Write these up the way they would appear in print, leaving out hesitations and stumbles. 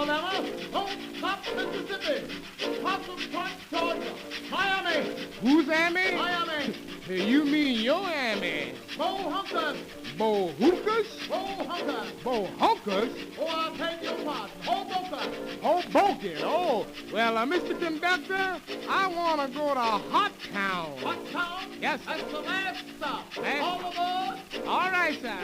Alabama, Don't Stop, Mississippi, Possum Point, Georgia, Miami. Who's Amy? Miami. Hey, you mean your Amy? Bo Hunkers. Bo Hookers? Bo Hunkers. Bo Hunkers? Oh, I'll take your pardon. Hoboken. Hoboken. Oh, well, Mr. Conductor, I want to go to Hot Town. Hot Town? Yes, sir. That's the last stop. Last- All aboard. All right, sir.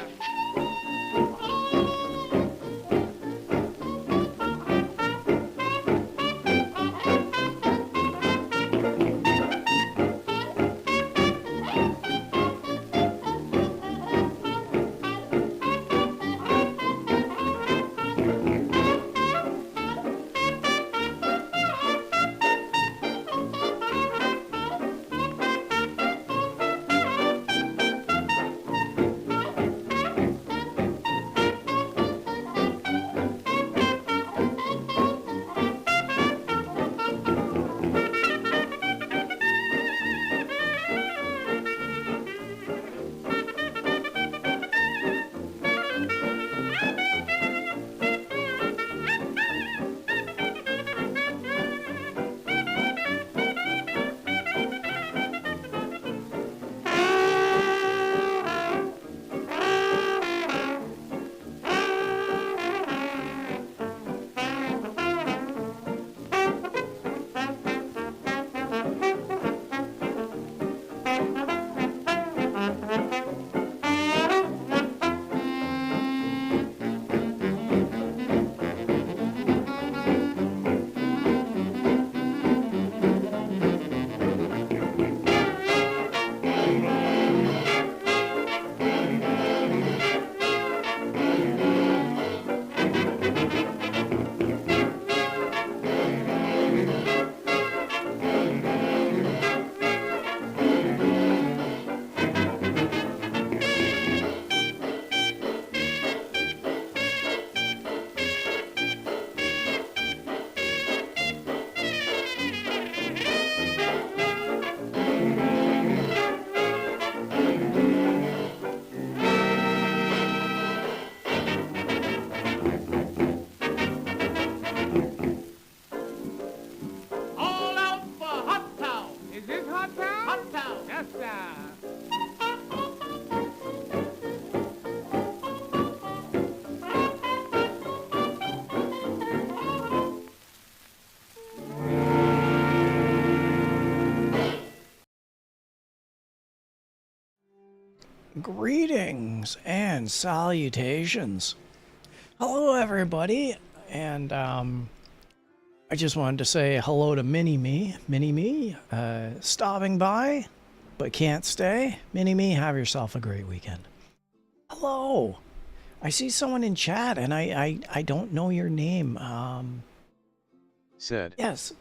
Greetings and salutations. Hello everybody, and I just wanted to say hello to Mini-Me, stopping by, but can't stay. Mini-Me, have yourself a great weekend. Hello, I see someone in chat, and I don't know your name. Said. Yes.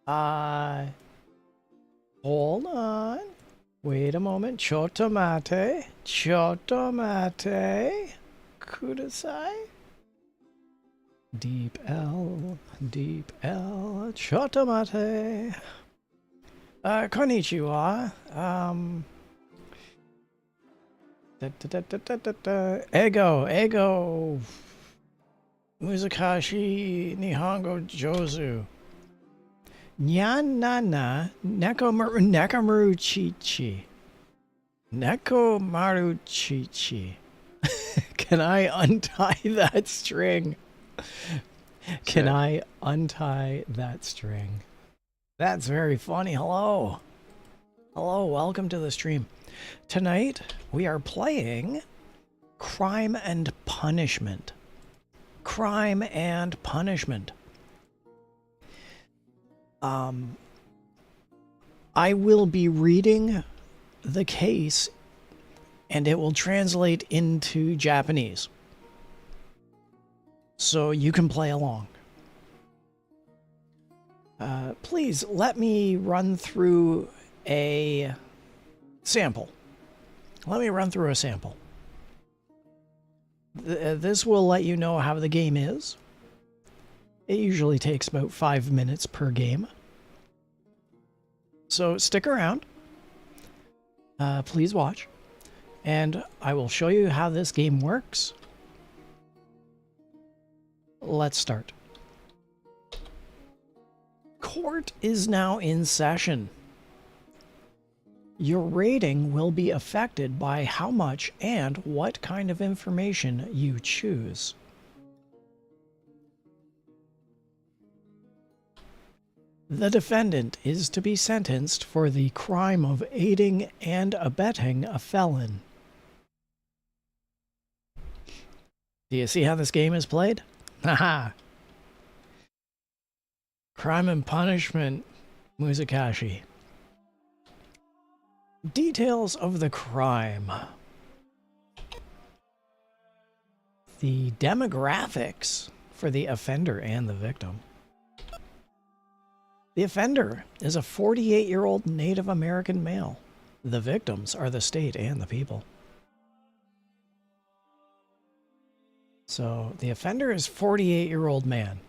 Hold on. Wait a moment. Chotomate. Kudasai. Deep L. Chotomate. Konnichiwa. Ego. Muzakashi Nihongo Jozu. Nyanana Nekamaruchichi. Nekomaruchichi. Can I untie that string? Can I untie that string? That's very funny. Hello. Hello, welcome to the stream. Tonight, we are playing Crime and Punishment. Crime and Punishment. I will be reading the case and it will translate into Japanese. So you can play along. Please let me run through a sample. This will let you know how the game is. It usually takes about 5 minutes per game. So stick around. Please watch. And I will show you how this game works. let's start. Court is now in session. Your rating will be affected by how much and what kind of information you choose. The defendant is to be sentenced for the crime of aiding and abetting a felon. Do you see how this game is played? Haha. Crime and punishment, Muzakashi. Details of the crime. The demographics for the offender and the victim. The offender is a 48-year-old Native American male. The victims are the state and the people. So the offender is 48-year-old man.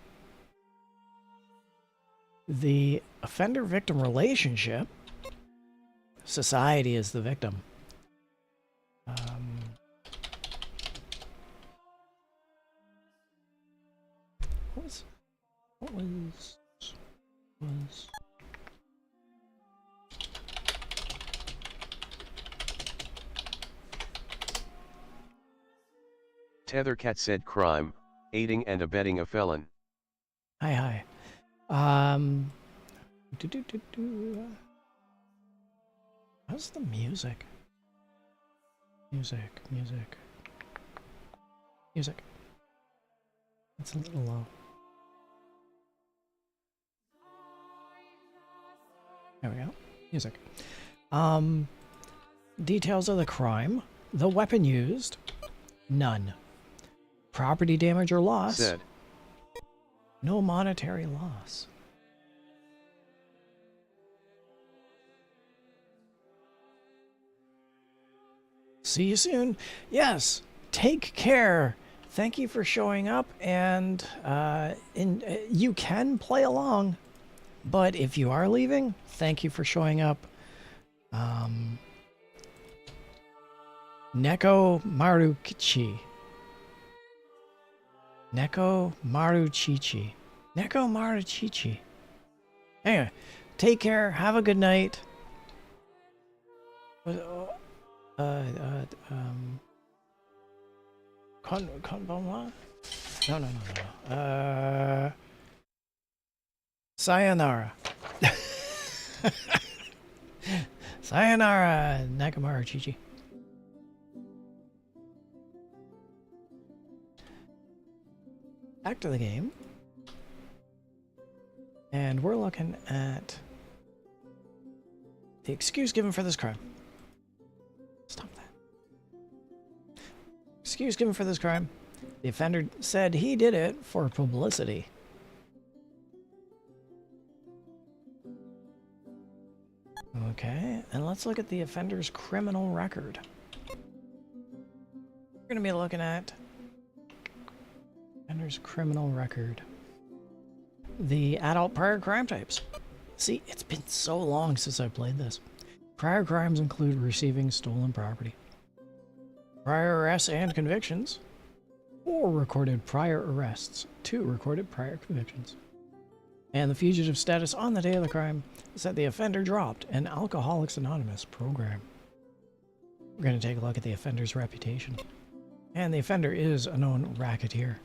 The offender-victim relationship, society is the victim. What was Tethercat said crime, aiding and abetting a felon. Hi. How's the music? Music. It's a little low. There we go. Music. Details of the crime. The weapon used. None. Property damage or loss. Said. No monetary loss. See you soon. Yes. Take care. Thank you for showing up, and you can play along, but if you are leaving, thank you for showing up. Neko Maruchichi. Anyway, take care. Have a good night. Konbanwa? No. Sayonara. Sayonara, Nakamura Chichi. Back to the game. And we're looking at the excuse given for this crime. Stop that. Excuse given for this crime. The offender said he did it for publicity. Okay, and let's look at the offender's criminal record. We're going to be looking at offender's criminal record. The adult prior crime types. See, it's been so long since I played this. Prior crimes include receiving stolen property, prior arrests and convictions, 4 recorded prior arrests, 2 recorded prior convictions. And the fugitive status on the day of the crime is that the offender dropped an Alcoholics Anonymous program. We're going to take a look at the offender's reputation. And the offender is a known racketeer.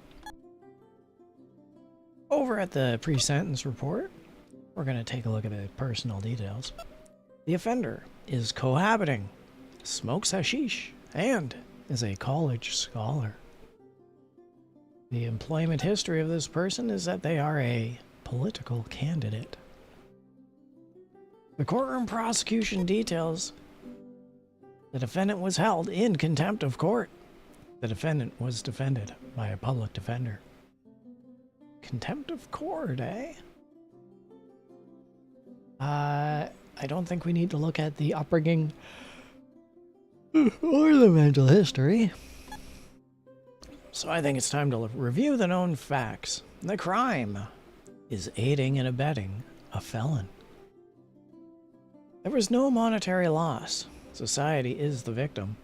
Over at the pre-sentence report, we're going to take a look at the personal details. The offender is cohabiting, smokes hashish, and is a college scholar. The employment history of this person is that they are a political candidate. The courtroom prosecution details the defendant was held in contempt of court. The defendant was defended by a public defender. Contempt of court, eh? I don't think we need to look at the upbringing or the mental history. So I think it's time to review the known facts. The crime is aiding and abetting a felon. There was no monetary loss. Society is the victim.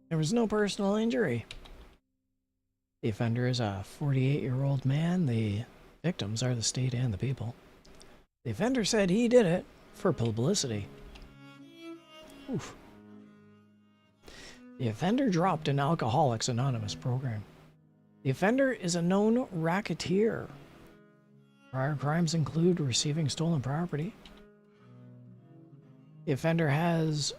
There was no personal injury. The offender is a 48-year-old man. The victims are the state and the people. The offender said he did it for publicity. Oof. The offender dropped an Alcoholics Anonymous program. The offender is a known racketeer. Prior crimes include receiving stolen property. The offender has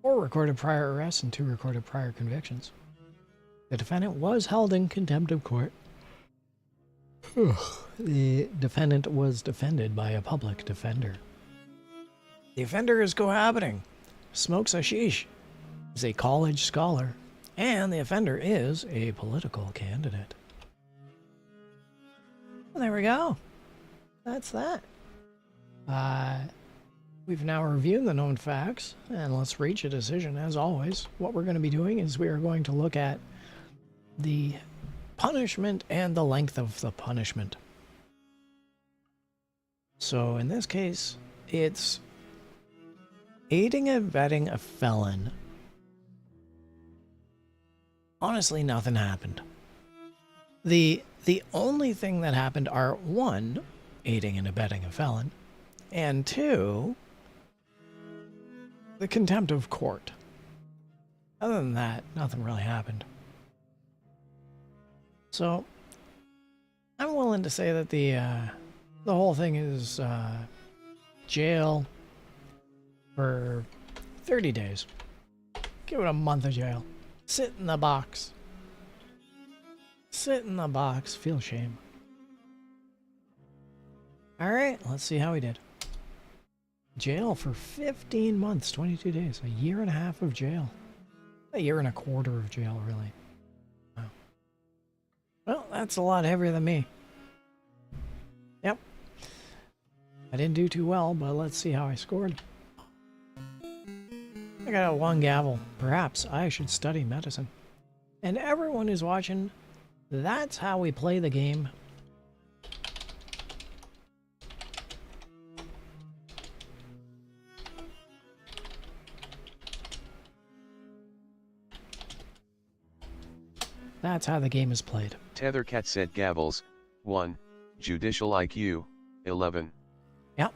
4 recorded prior arrests and 2 recorded prior convictions. The defendant was held in contempt of court. The defendant was defended by a public defender. The offender is cohabiting, smokes hashish, is a college scholar, and the offender is a political candidate. Well, there we go. That's that. We've now reviewed the known facts, and let's reach a decision. As always, what we're going to be doing is we are going to look at the punishment and the length of the punishment. So in this case, it's aiding and abetting a felon. Honestly, nothing happened. The only thing that happened are 1, aiding and abetting a felon, and 2, the contempt of court. Other than that, nothing really happened. So, I'm willing to say that the whole thing is jail for 30 days. Give it a month of jail. Sit in the box. Sit in the box. Feel shame. Alright, let's see how he did. Jail for 15 months, 22 days. A year and a half of jail. A year and a quarter of jail, really. Wow. Well, that's a lot heavier than me. Yep. I didn't do too well, but let's see how I scored. I got a 1 gavel. Perhaps I should study medicine. And everyone who's watching, that's how we play the game. That's how the game is played. Tethercat said gavels, 1, judicial IQ, 11. Yep.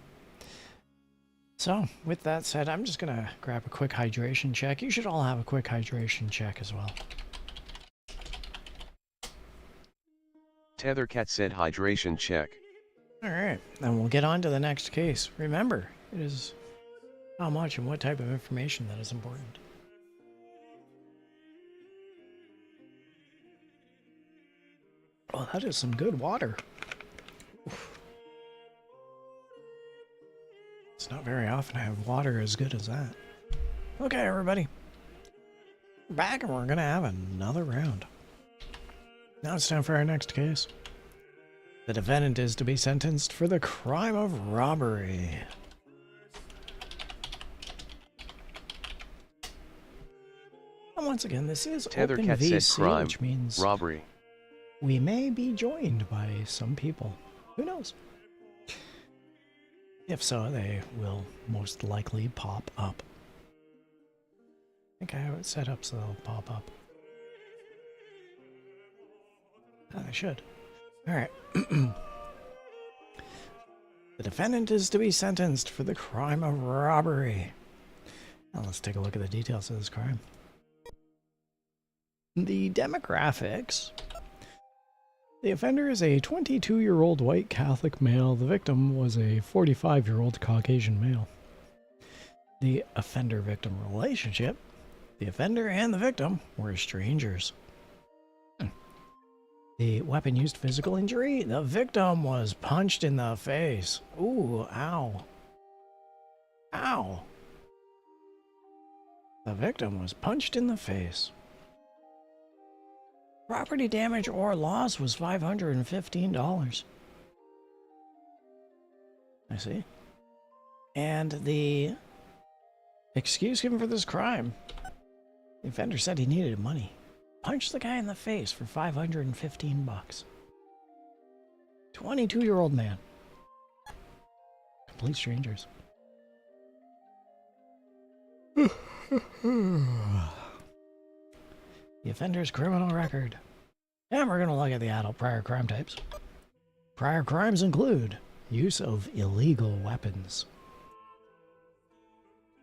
So, with that said, I'm just gonna grab a quick hydration check. You should all have a quick hydration check as well. Tethercat said hydration check. Alright, then we'll get on to the next case. Remember, it is how much and what type of information that is important. Oh, that is some good water. Oof. It's not very often I have water as good as that. Okay, everybody. We're back and we're going to have another round. Now it's time for our next case. The defendant is to be sentenced for the crime of robbery. And once again, this is open Tethercat VC, said crime, which means robbery. we may be joined by some people. Who knows? If so, they will most likely pop up. I think I have it set up so they'll pop up. I should. Alright. The defendant is to be sentenced for the crime of robbery. Now let's take a look at the details of this crime. The demographics. The offender is a 22-year-old white Catholic male. The victim was a 45-year-old Caucasian male. The offender-victim relationship. The offender and the victim were strangers. The weapon used physical injury. The victim was punched in the face. Ooh, ow. Ow. The victim was punched in the face. Property damage or loss was $515. I see. And the excuse given for this crime. The offender said he needed money. Punched the guy in the face for $515. 22-year-old man. Complete strangers. The offender's criminal record. And we're going to look at the adult prior crime types. Prior crimes include use of illegal weapons.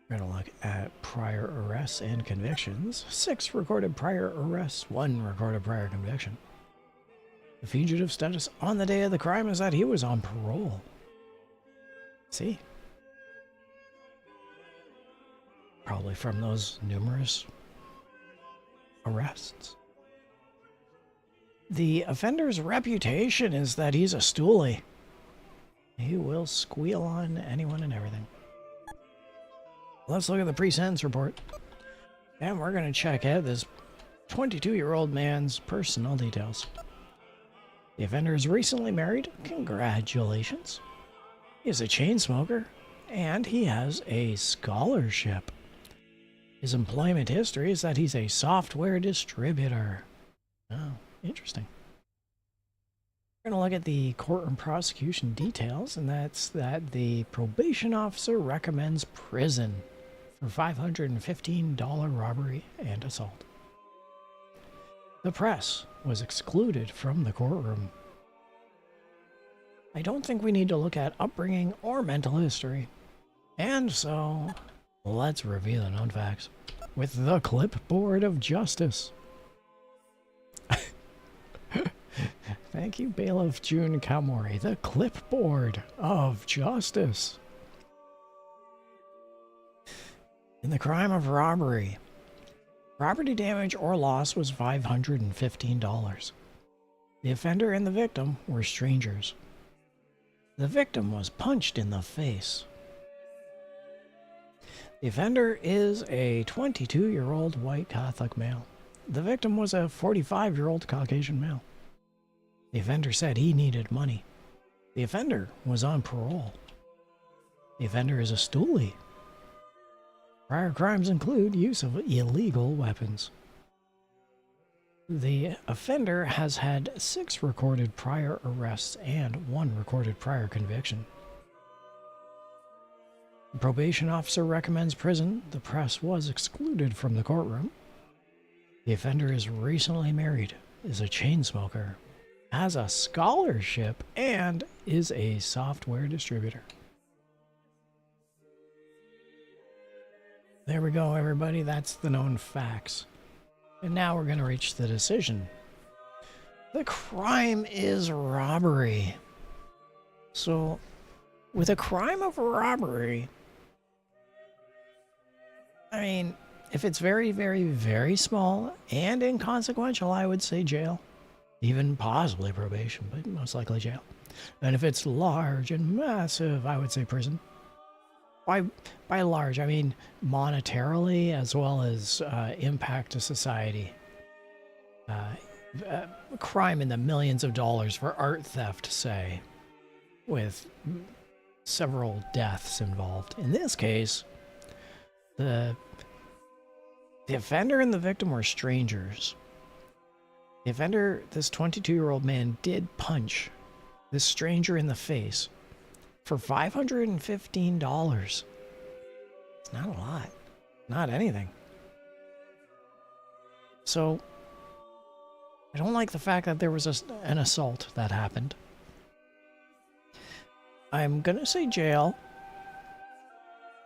We're going to look at prior arrests and convictions. 6 recorded prior arrests, 1 recorded prior conviction. The fugitive status on the day of the crime is that he was on parole. See? Probably from those numerous arrests. The offender's reputation is that he's a stoolie. He will squeal on anyone and everything. Let's look at the pre-sentence report. And we're going to check out this 22-year-old man's personal details. The offender is recently married. Congratulations. He is a chain smoker, and he has a scholarship. His employment history is that he's a software distributor. Oh, interesting. We're going to look at the court and prosecution details, and that's that the probation officer recommends prison for $515 robbery and assault. The press was excluded from the courtroom. I don't think we need to look at upbringing or mental history. And so, let's review the known facts with the clipboard of justice. Thank you, Bailiff June Kamori. The clipboard of justice. In the crime of robbery, property damage or loss was $515. The offender and the victim were strangers. The victim was punched in the face. The offender is a 22-year-old white Catholic male. The victim was a 45-year-old Caucasian male. The offender said he needed money. The offender was on parole. The offender is a stoolie. Prior crimes include use of illegal weapons. The offender has had 6 recorded prior arrests and 1 recorded prior conviction. The probation officer recommends prison. The press was excluded from the courtroom. The offender is recently married, is a chain smoker, has a scholarship, and is a software distributor. There we go, everybody. That's the known facts. And now we're going to reach the decision. The crime is robbery. So, with a crime of robbery, I mean, if it's very, very, very small and inconsequential, I would say jail. Even possibly probation, but most likely jail. And if it's large and massive, I would say prison. By large, I mean monetarily as well as impact to society. Crime in the millions of dollars for art theft, say, with several deaths involved. In this case, the offender and the victim were strangers. The offender, this 22-year-old man, did punch this stranger in the face for $515. It's not a lot. Not anything. So, I don't like the fact that there was an assault that happened. I'm gonna say jail.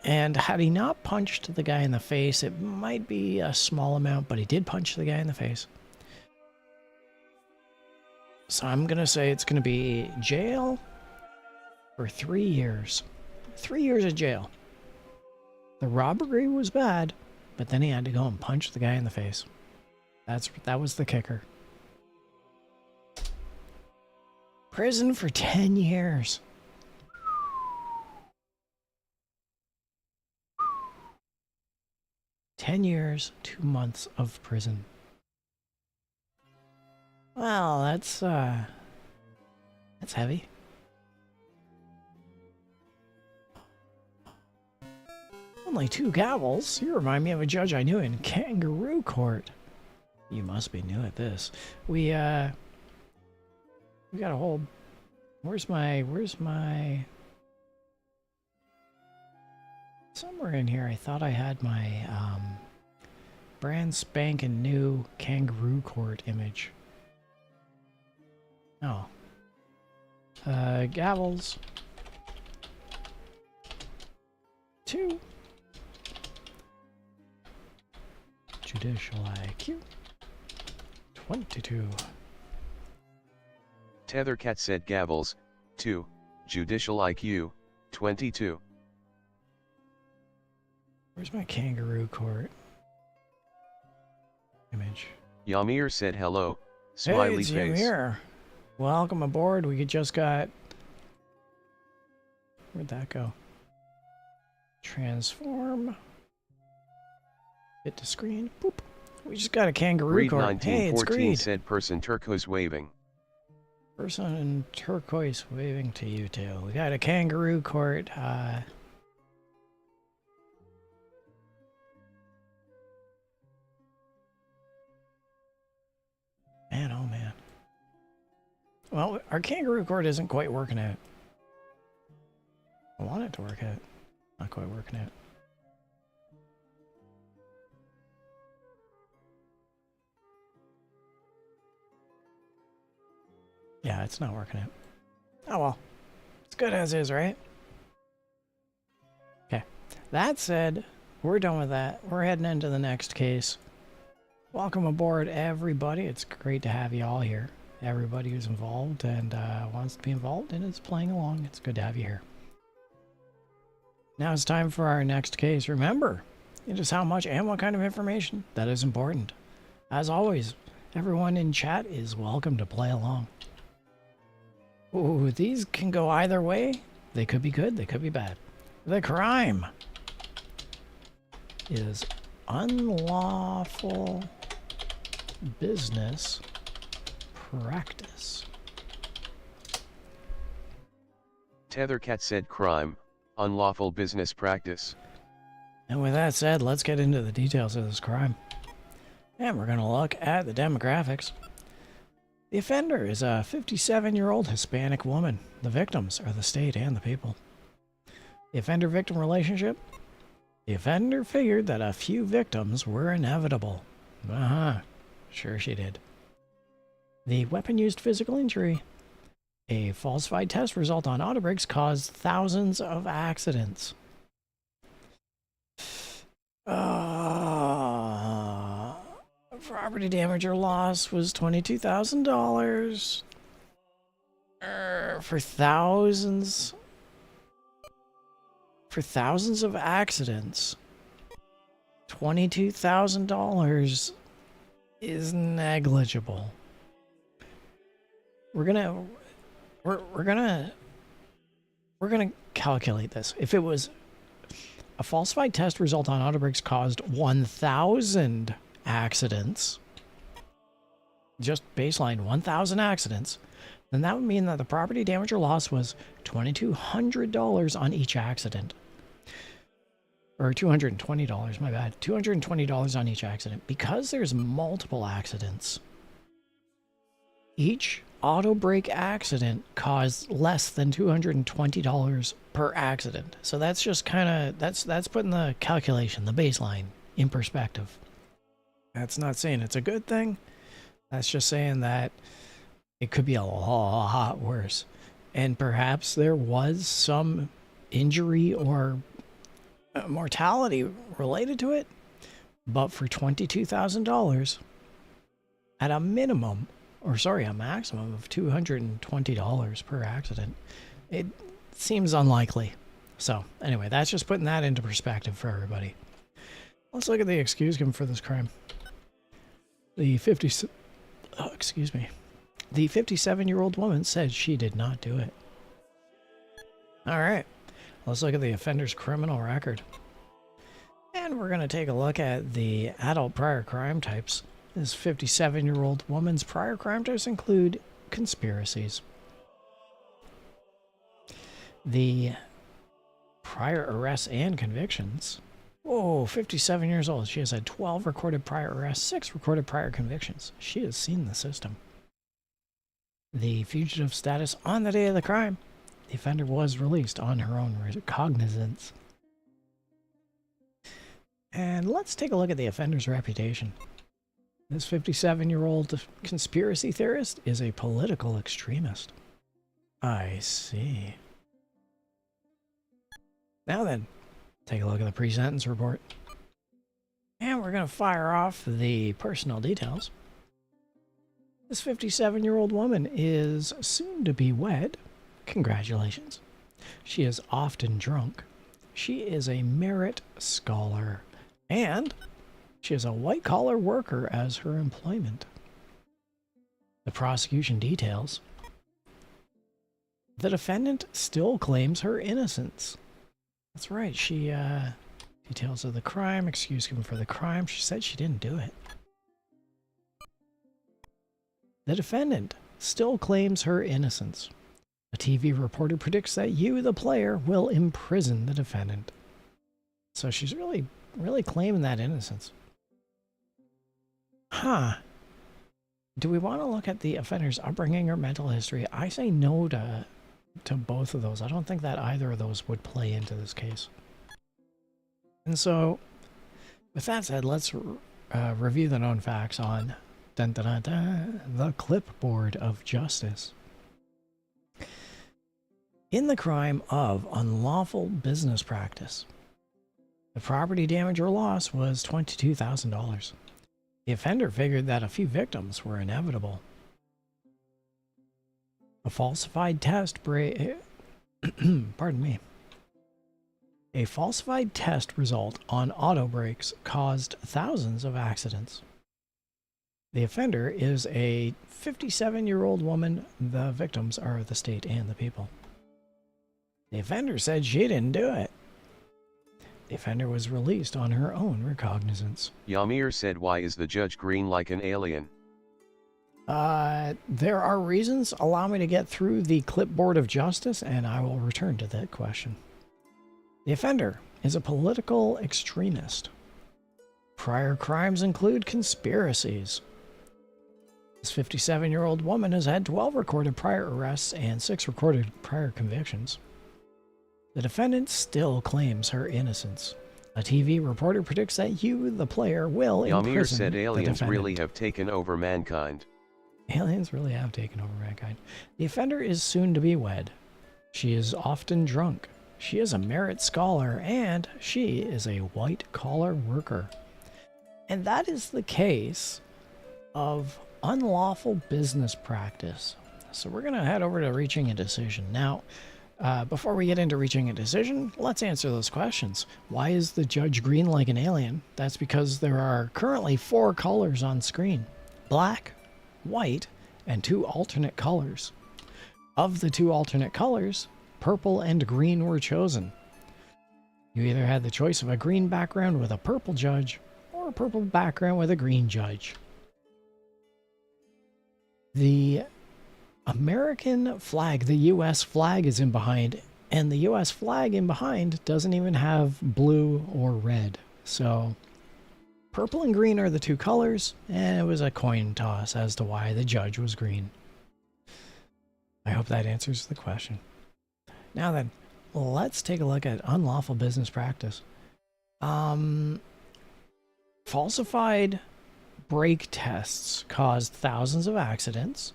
And had he not punched the guy in the face, it might be a small amount, but he did punch the guy in the face. So I'm gonna say it's gonna be jail for 3 years. 3 years in jail. The robbery was bad, but then he had to go and punch the guy in the face. That was the kicker. Prison for 10 years. $10 years, 2 months of prison. Well, that's heavy. Only 2 gavels? You remind me of a judge I knew in Kangaroo Court. You must be new at this. We got a whole... Where's my... Somewhere in here I thought I had my brand spanking new Kangaroo Court image. No. Gavels. 2. Judicial IQ. 22. Tethercat said gavels, 2, judicial IQ, 22. Where's my kangaroo court? Image. Yamir said hello, Hey, smiley it's face. Yamir. Welcome aboard. We just got... Where'd that go? Transform. Hit to screen. Boop. We just got a kangaroo Greed court. Hey, it's 1914 Greed. said person turquoise waving. Person in turquoise waving to you two. We got a kangaroo court. Man, oh man. Well, our kangaroo court isn't quite working out. I want it to work out. Not quite working out. Yeah, it's not working out. Oh well. It's good as is, right? Okay. That said, we're done with that. We're heading into the next case. Welcome aboard, everybody. It's great to have you all here. Everybody who's involved and wants to be involved and is playing along. It's good to have you here. Now it's time for our next case. Remember, just how much and what kind of information that is important. As always, everyone in chat is welcome to play along. Ooh, these can go either way. They could be good, they could be bad. The crime is unlawful business practice. Tethercat said crime, unlawful business practice. And with that said, let's get into the details of this crime. And we're going to look at the demographics. The offender is a 57-year-old Hispanic woman. The victims are the state and the people. The offender-victim relationship? The offender figured that a few victims were inevitable. Sure she did. The weapon-used physical injury. A falsified test result on auto brakes caused thousands of accidents. Property damage or loss was $22,000. For thousands of accidents, $22,000 is negligible. We're gonna calculate this. If it was a falsified test result on auto brakes caused 1,000 accidents, just baseline 1,000 accidents, then that would mean that the property damage or loss was $2,200 on each accident. Or $220, my bad. $220 on each accident. Because there's multiple accidents, each auto brake accident caused less than $220 per accident. So that's just kind of, that's putting the calculation, the baseline, in perspective. That's not saying it's a good thing. That's just saying that it could be a lot worse. And perhaps there was some injury or mortality related to it. But for $22,000 at a minimum, or sorry, a maximum of $220 per accident, it seems unlikely. So anyway, that's just putting that into perspective for everybody. Let's look at the excuse given for this crime. The 57-year-old woman said she did not do it. All right, let's look at the offender's criminal record. And we're going to take a look at the adult prior crime types. This 57-year-old woman's prior crime types include conspiracies. The prior arrests and convictions. Whoa, 57 years old. She has had 12 recorded prior arrests, 6 recorded prior convictions. She has seen the system. The fugitive status on the day of the crime. The offender was released on her own recognizance. And let's take a look at the offender's reputation. This 57-year-old conspiracy theorist is a political extremist. I see. Now then, take a look at the pre-sentence report. And we're going to fire off the personal details. This 57-year-old woman is soon to be wed. Congratulations. She is often drunk. She is a merit scholar. And she has a white-collar worker as her employment. The prosecution details. The defendant still claims her innocence. That's right, she, details of the crime, excuse given for the crime. She said she didn't do it. The defendant still claims her innocence. A TV reporter predicts that you, the player, will imprison the defendant. So she's really claiming that innocence. Huh. Do we want to look at the offender's upbringing or mental history? I say no to both of those. I don't think that either of those would play into this case. And so, with that said, let's review the known facts on the clipboard of justice. In the crime of unlawful business practice, the property damage or loss was $22,000. The offender figured that a few victims were inevitable. A falsified test pardon me. A falsified test result on auto brakes caused thousands of accidents. The offender is a 57-year-old woman. The victims are the state and the people. The offender said she didn't do it. The offender was released on her own recognizance. Yamir said, why is the judge green like an alien? There are reasons. Allow me to get through the clipboard of justice, and I will return to that question. The offender is a political extremist. Prior crimes include conspiracies. This 57-year-old woman has had 12 recorded prior arrests and 6 recorded prior convictions. The defendant still claims her innocence. A TV reporter predicts that you, the player, will imprison Yamir said the aliens defendant. really have taken over mankind. Aliens really have taken over mankind. The offender is soon to be wed. She is often drunk. She is a merit scholar, and she is a white-collar worker. And that is the case of unlawful business practice. So we're going to head over to reaching a decision. Now, before we get into reaching a decision, let's answer those questions. Why is the judge green like an alien? That's because there are currently 4 colors on screen. Black, white, and 2 alternate colors. Of the 2 alternate colors, purple and green were chosen. You either had the choice of a green background with a purple judge, or a purple background with a green judge. The American flag, the U.S. flag, is in behind, and the U.S. flag in behind doesn't even have blue or red. So purple and green are the 2 colors, and it was a coin toss as to why the judge was green. I hope that answers the question. Now then, let's take a look at unlawful business practice. Falsified brake tests caused thousands of accidents.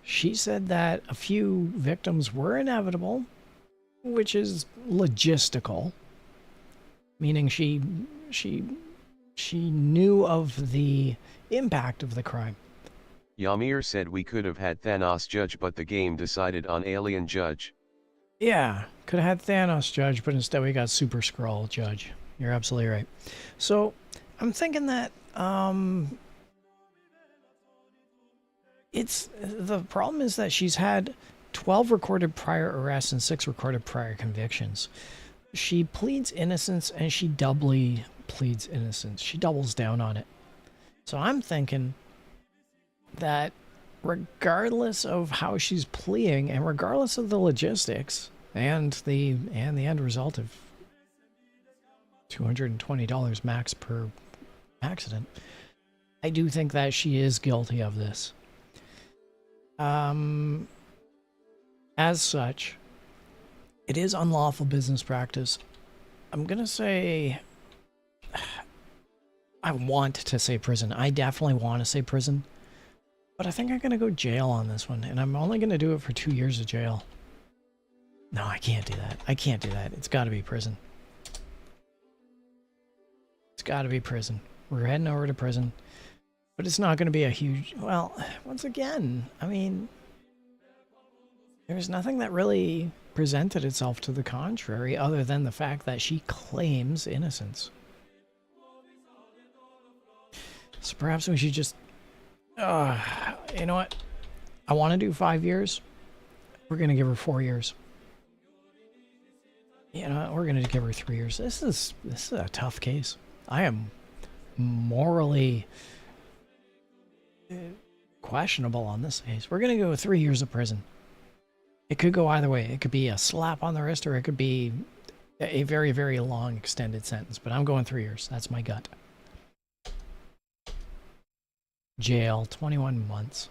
She said that a few victims were inevitable, which is logistical, meaning she knew of the impact of the crime. Yamir said we could have had Thanos judge, but the game decided on alien judge. Yeah, could have had Thanos judge, but instead we got Super Skrull judge. You're absolutely right. So I'm thinking that the problem is that she's had 12 recorded prior arrests and 6 recorded prior convictions. She pleads innocence, and she doubly pleads innocence. She doubles down on it. So I'm thinking that regardless of how she's pleading, and regardless of the logistics and the end result of $220 max per accident, I do think that she is guilty of this. As such, it is unlawful business practice. I'm gonna say I want to say prison. I definitely want to say prison. But I think I'm going to go jail on this one. And I'm only going to do it for 2 years of jail. No, I can't do that. I can't do that. It's got to be prison. It's got to be prison. We're heading over to prison. But it's not going to be a huge... Well, once again, I mean... There's nothing that really presented itself to the contrary other than the fact that she claims innocence. So perhaps we should just... you know what? I want to do 5 years. We're going to give her 4 years. You know, we're going to give her 3 years. This is a tough case. I am morally questionable on this case. We're going to go with 3 years of prison. It could go either way. It could be a slap on the wrist, or it could be a very, very long extended sentence. But I'm going 3 years. That's my gut. Jail, 21 months.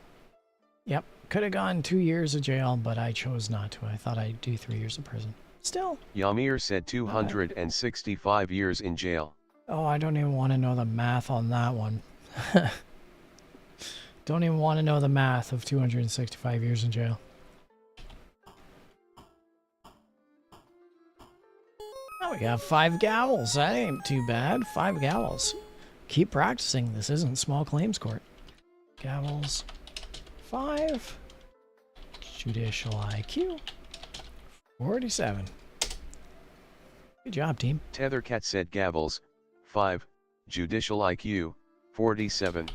Yep, could have gone 2 years of jail, but I chose not to. I thought I'd do 3 years of prison. Still. Yamir said 265 years in jail. Oh, I don't even want to know the math on that one. Don't even want to know the math of 265 years in jail. Oh, we got 5 gavels. That ain't too bad. 5 gavels. Keep practicing. This isn't small claims court. Gavels. 5. Judicial IQ. 47. Good job, team. Tethercat said gavels. 5. Judicial IQ. 47.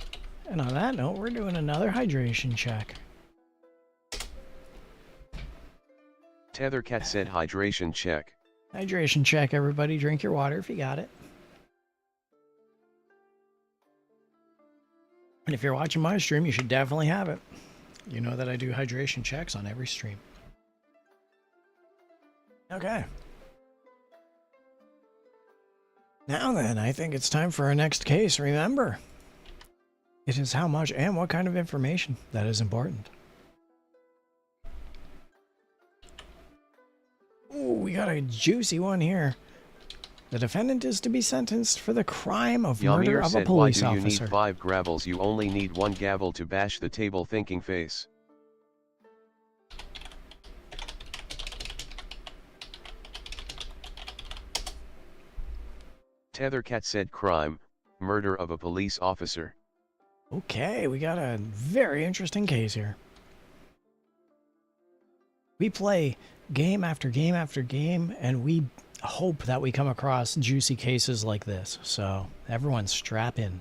And on that note, we're doing another hydration check. Tethercat said hydration check. Hydration check, everybody. Drink your water if you got it. And if you're watching my stream, you should definitely have it. You know that I do hydration checks on every stream. Okay. Now then, I think it's time for our next case. Remember, it is how much and what kind of information that is important. Ooh, we got a juicy one here. The defendant is to be sentenced for the crime of murder of a police officer. Why do you need 5 gravels? You only need 1 gavel to bash the table, thinking face. Tethercat said crime, murder of a police officer. Okay, we got a very interesting case here. We play game after game after game, and we hope that we come across juicy cases like this. So everyone strap in.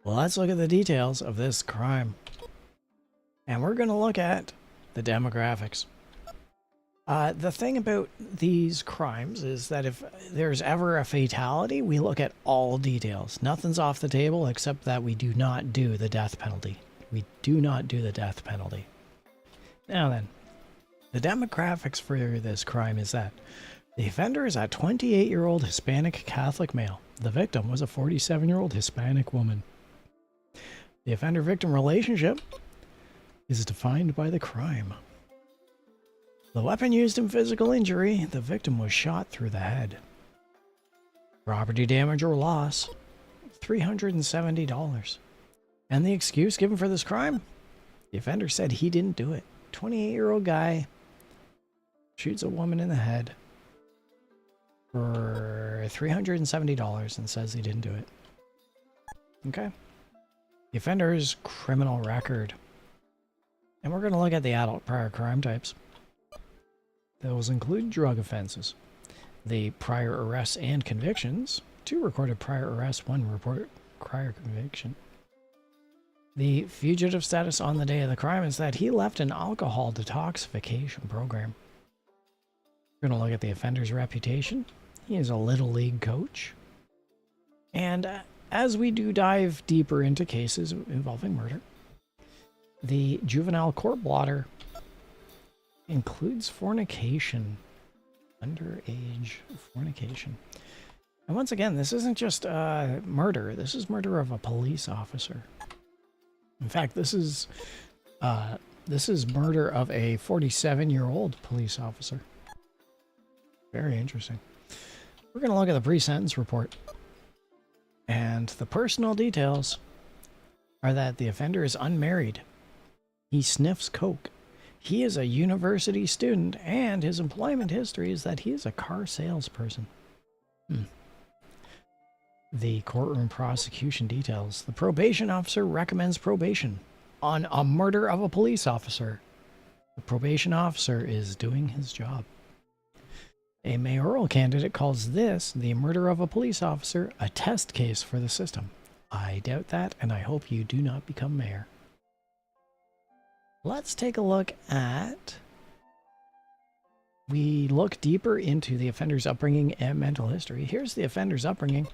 Well, let's look at the details of this crime. And we're going to look at the demographics. The thing about these crimes is that if there's ever a fatality, we look at all details. Nothing's off the table except that we do not do the death penalty. We do not do the death penalty. Now then, the demographics for this crime is that the offender is a 28-year-old Hispanic Catholic male. The victim was a 47-year-old Hispanic woman. The offender-victim relationship is defined by the crime. The weapon used in physical injury, the victim was shot through the head. Property damage or loss, $370. And the excuse given for this crime? The offender said he didn't do it. 28-year-old guy shoots a woman in the head for $370 and says he didn't do it. Okay. The offender's criminal record. And we're going to look at the adult prior crime types. Those include drug offenses, the prior arrests and convictions, 2 recorded prior arrests, 1 reported prior conviction. The fugitive status on the day of the crime is that he left an alcohol detoxification program. We're going to look at the offender's reputation. He is a Little League coach. And as we do dive deeper into cases involving murder, the juvenile court blotter includes fornication, underage fornication. And once again, this isn't just murder. This is murder of a police officer. In fact, this is murder of a 47-year-old police officer. Very interesting. We're going to look at the pre-sentence report. And the personal details are that the offender is unmarried. He sniffs coke. He is a university student, and his employment history is that he is a car salesperson. The courtroom prosecution details. The probation officer recommends probation on a murder of a police officer. The probation officer is doing his job. A mayoral candidate calls this, the murder of a police officer, a test case for the system. I doubt that, and I hope you do not become mayor. Let's take a look at... We look deeper into the offender's upbringing and mental history. Here's the offender's upbringing.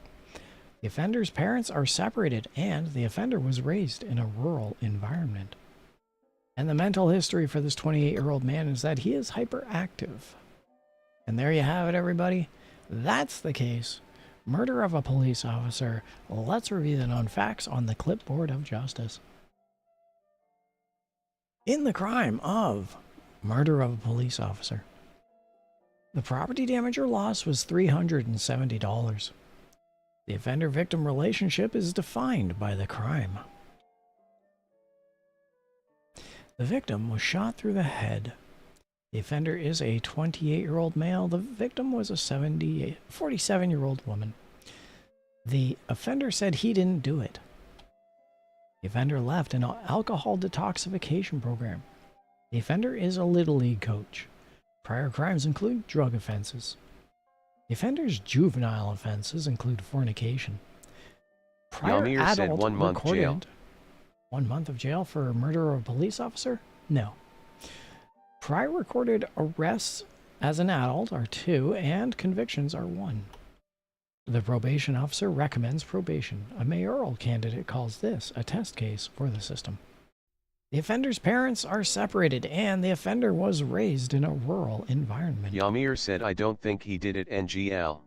The offender's parents are separated, and the offender was raised in a rural environment. And the mental history for this 28-year-old man is that he is hyperactive. And there you have it, everybody. That's the case. Murder of a police officer. Let's review the known facts on the clipboard of justice. In the crime of murder of a police officer, the property damage or loss was $370. The offender-victim relationship is defined by the crime. The victim was shot through the head. The offender is a 28-year-old male. The victim was a 47-year-old woman. The offender said he didn't do it. The offender left an alcohol detoxification program. The offender is a Little League coach. Prior crimes include drug offenses. The offender's juvenile offenses include fornication. Prior Yamir adult said 1 month recorded jail. 1 month of jail for murder of a police officer? No. Prior recorded arrests as an adult are 2, and convictions are 1. The probation officer recommends probation. A mayoral candidate calls this a test case for the system. The offender's parents are separated, and the offender was raised in a rural environment. Yamir said I don't think he did it NGL.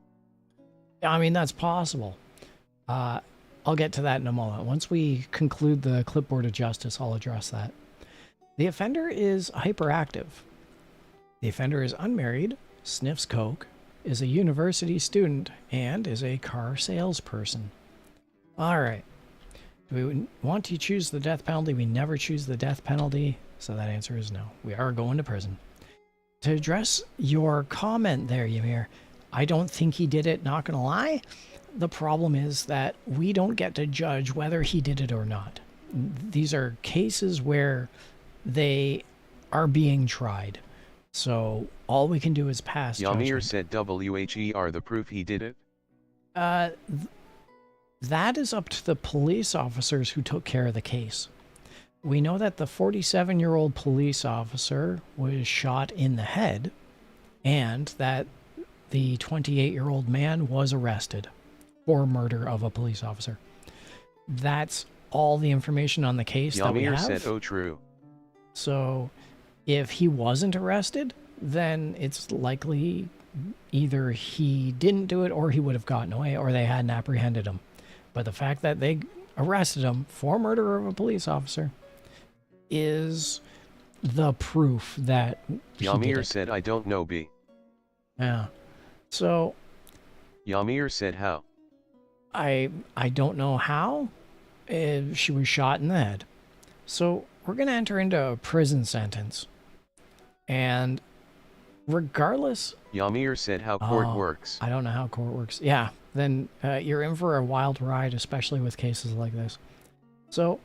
I mean, that's possible. I'll get to that in a moment. Once we conclude the clipboard of justice, I'll address that. The offender is hyperactive. The offender is unmarried, sniffs coke, is a university student, and is a car salesperson. All right. Do we want to choose the death penalty? We never choose the death penalty, so that answer is no. We are going to prison. To address your comment there, Ymir, I don't think he did it, not gonna lie. The problem is that we don't get to judge whether he did it or not. These are cases where they are being tried. So all we can do is pass Yamir judgment. said WHER the proof he did it? That is up to the police officers who took care of the case. We know that the 47-year-old police officer was shot in the head, and that the 28-year-old man was arrested for murder of a police officer. That's all the information on the case that we Yamir have. said oh true. So if he wasn't arrested, then it's likely either he didn't do it or he would have gotten away or they hadn't apprehended him. But the fact that they arrested him for murder of a police officer is the proof that he did Yamir it. said I don't know B. Yeah. So Yamir said how? I don't know how she was shot in the head. So we're going to enter into a prison sentence. And regardless... Yamir said how court works. I don't know how court works. Yeah, then you're in for a wild ride, especially with cases like this. So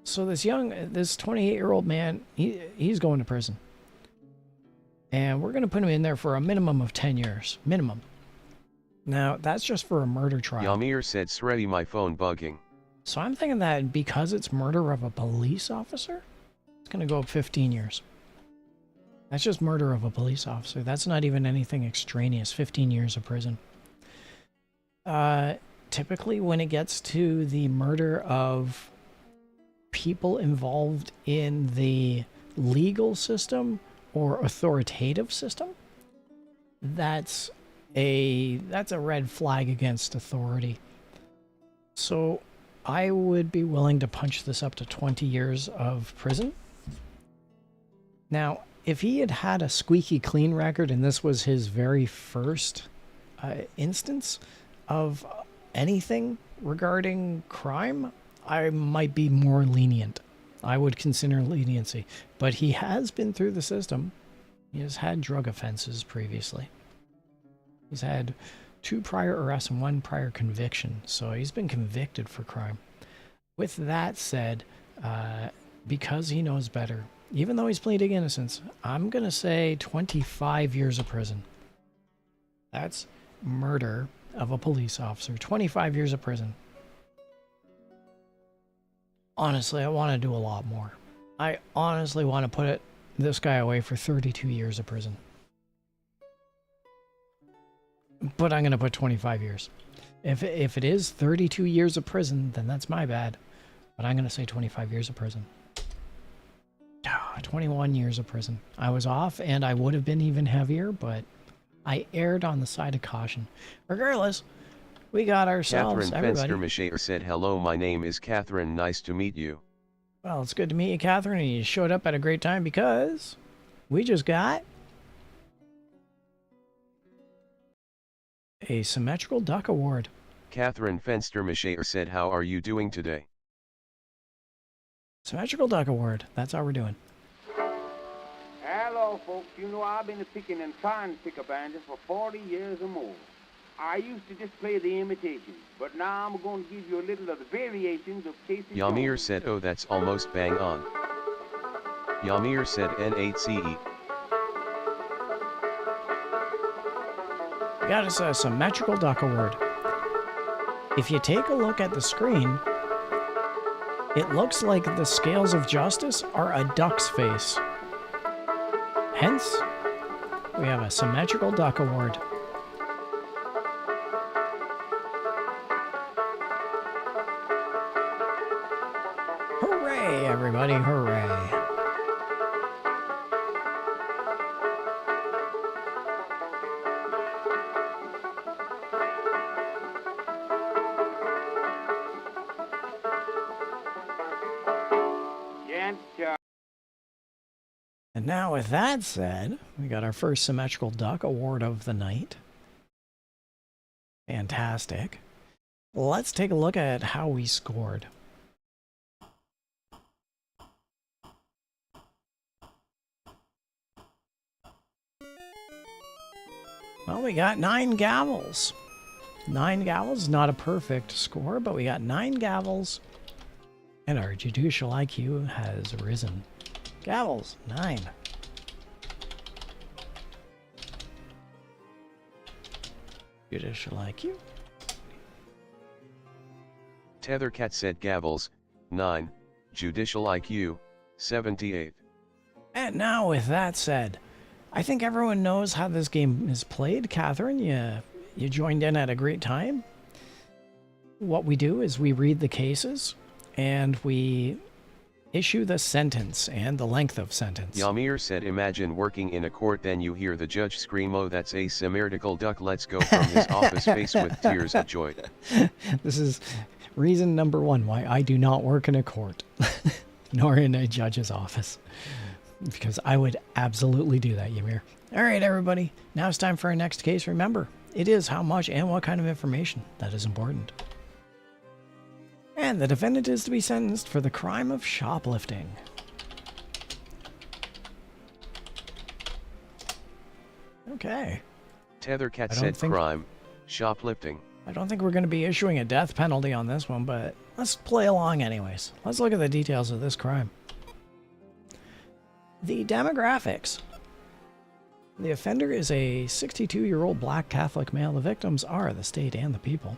this 28-year-old man, he's going to prison. And we're going to put him in there for a minimum of 10 years. Minimum. Now, that's just for a murder trial. Yamir said Sredi my phone bugging. So I'm thinking that because it's murder of a police officer, it's going to go up 15 years. That's just murder of a police officer. That's not even anything extraneous. 15 years of prison. Typically, when it gets to the murder of people involved in the legal system or authoritative system, that's a red flag against authority. So I would be willing to punch this up to 20 years of prison. Now, if he had had a squeaky clean record and this was his very first instance, of anything regarding crime, I might be more lenient. I would consider leniency. But he has been through the system. He has had drug offenses previously. He's had 2 prior arrests and 1 prior conviction. So he's been convicted for crime. With that said, because he knows better, even though he's pleading innocence, I'm going to say 25 years of prison. That's murder of a police officer. 25 years of prison. Honestly, I want to do a lot more. I honestly want to put this guy away for 32 years of prison. But I'm going to put 25 years. If it is 32 years of prison, then that's my bad. But I'm going to say 25 years of prison. 21 years of prison. I was off, and I would have been even heavier, but I erred on the side of caution. Regardless, we got ourselves, Catherine everybody. Fenster said, hello, my name is Catherine, nice to meet you. Well, it's good to meet you, Catherine, and you showed up at a great time because we just got a Symmetrical Duck Award. Catherine Fenster said, how are you doing today? Symmetrical Duck Award. That's how we're doing. Hello, folks. You know, I've been picking and trying to pick up banjos for 40 years or more. I used to just play the imitations, but now I'm going to give you a little of the variations of Casey Yamir Jones. said, oh, that's almost bang on. Yamir said, N8CE. We got us a Symmetrical Duck Award. If you take a look at the screen, it looks like the scales of justice are a duck's face. Hence, we have a Symmetrical Duck Award. Hooray, everybody, hooray. And now with that said, we got our first Symmetrical Duck Award of the night. Fantastic. Let's take a look at how we scored. Well, we got 9 gavels. 9 gavels, not a perfect score, but we got 9 gavels. And our judicial IQ has risen. Gavels, 9. Judicial IQ. Tethercat said gavels, 9, judicial IQ, 78. And now with that said, I think everyone knows how this game is played. Catherine, you joined in at a great time. What we do is we read the cases and we issue the sentence and the length of sentence. Yamir said, imagine working in a court, then you hear the judge scream, oh, that's a symmetrical duck, let's go, from his office face with tears of joy. This is reason number 1 why I do not work in a court, nor in a judge's office. Because I would absolutely do that, Ymir. All right, everybody. Now it's time for our next case. Remember, it is how much and what kind of information that is important. And the defendant is to be sentenced for the crime of shoplifting. Okay. Tethercat said crime, shoplifting. I don't think we're going to be issuing a death penalty on this one, but let's play along anyways. Let's look at the details of this crime. The demographics. The offender is a 62-year-old black Catholic male. The victims are the state and the people.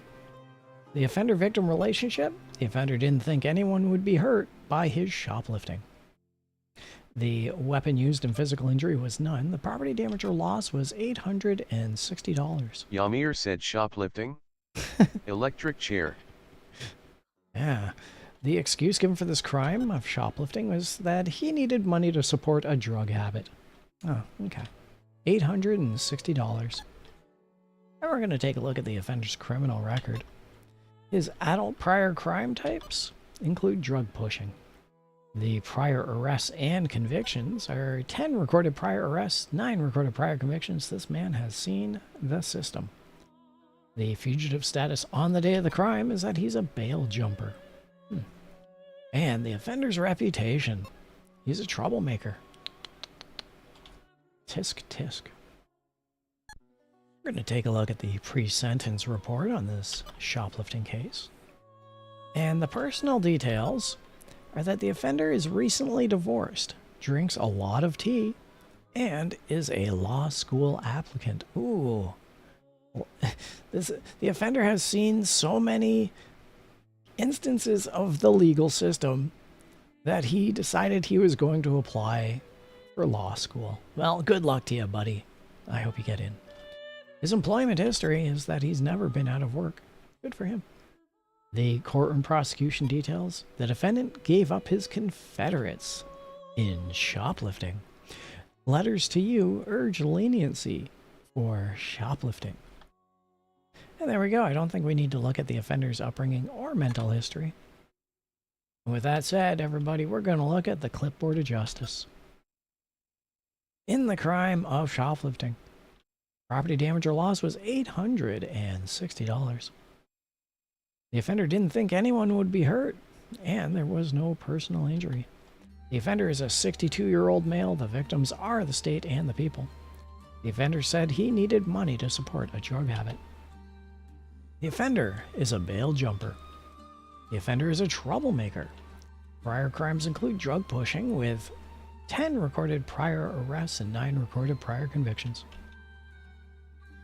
The offender-victim relationship. The offender didn't think anyone would be hurt by his shoplifting. The weapon used in physical injury was none. The property damage or loss was $860. Yamir said shoplifting. Electric chair. Yeah. The excuse given for this crime of shoplifting was that he needed money to support a drug habit. Oh, okay. $860. Now we're going to take a look at the offender's criminal record. His adult prior crime types include drug pushing. The prior arrests and convictions are 10 recorded prior arrests, 9 recorded prior convictions. This man has seen the system. The fugitive status on the day of the crime is that he's a bail jumper. And the offender's reputation. He's a troublemaker. Tisk tisk. We're going to take a look at the pre-sentence report on this shoplifting case. And the personal details are that the offender is recently divorced, drinks a lot of tea, and is a law school applicant. Ooh. The offender has seen so many instances of the legal system that he decided he was going to apply for law school. Well, good luck to you, buddy. I hope you get in. His employment history is that he's never been out of work. Good for him. The courtroom prosecution details: the defendant gave up his Confederates in shoplifting. Letters to you urge leniency for shoplifting. And there we go. I don't think we need to look at the offender's upbringing or mental history. With that said, everybody, we're going to look at the clipboard of justice. In the crime of shoplifting, property damage or loss was $860. The offender didn't think anyone would be hurt, and there was no personal injury. The offender is a 62-year-old male. The victims are the state and the people. The offender said he needed money to support a drug habit. The offender is a bail jumper. The offender is a troublemaker. Prior crimes include drug pushing, with 10 recorded prior arrests and 9 recorded prior convictions.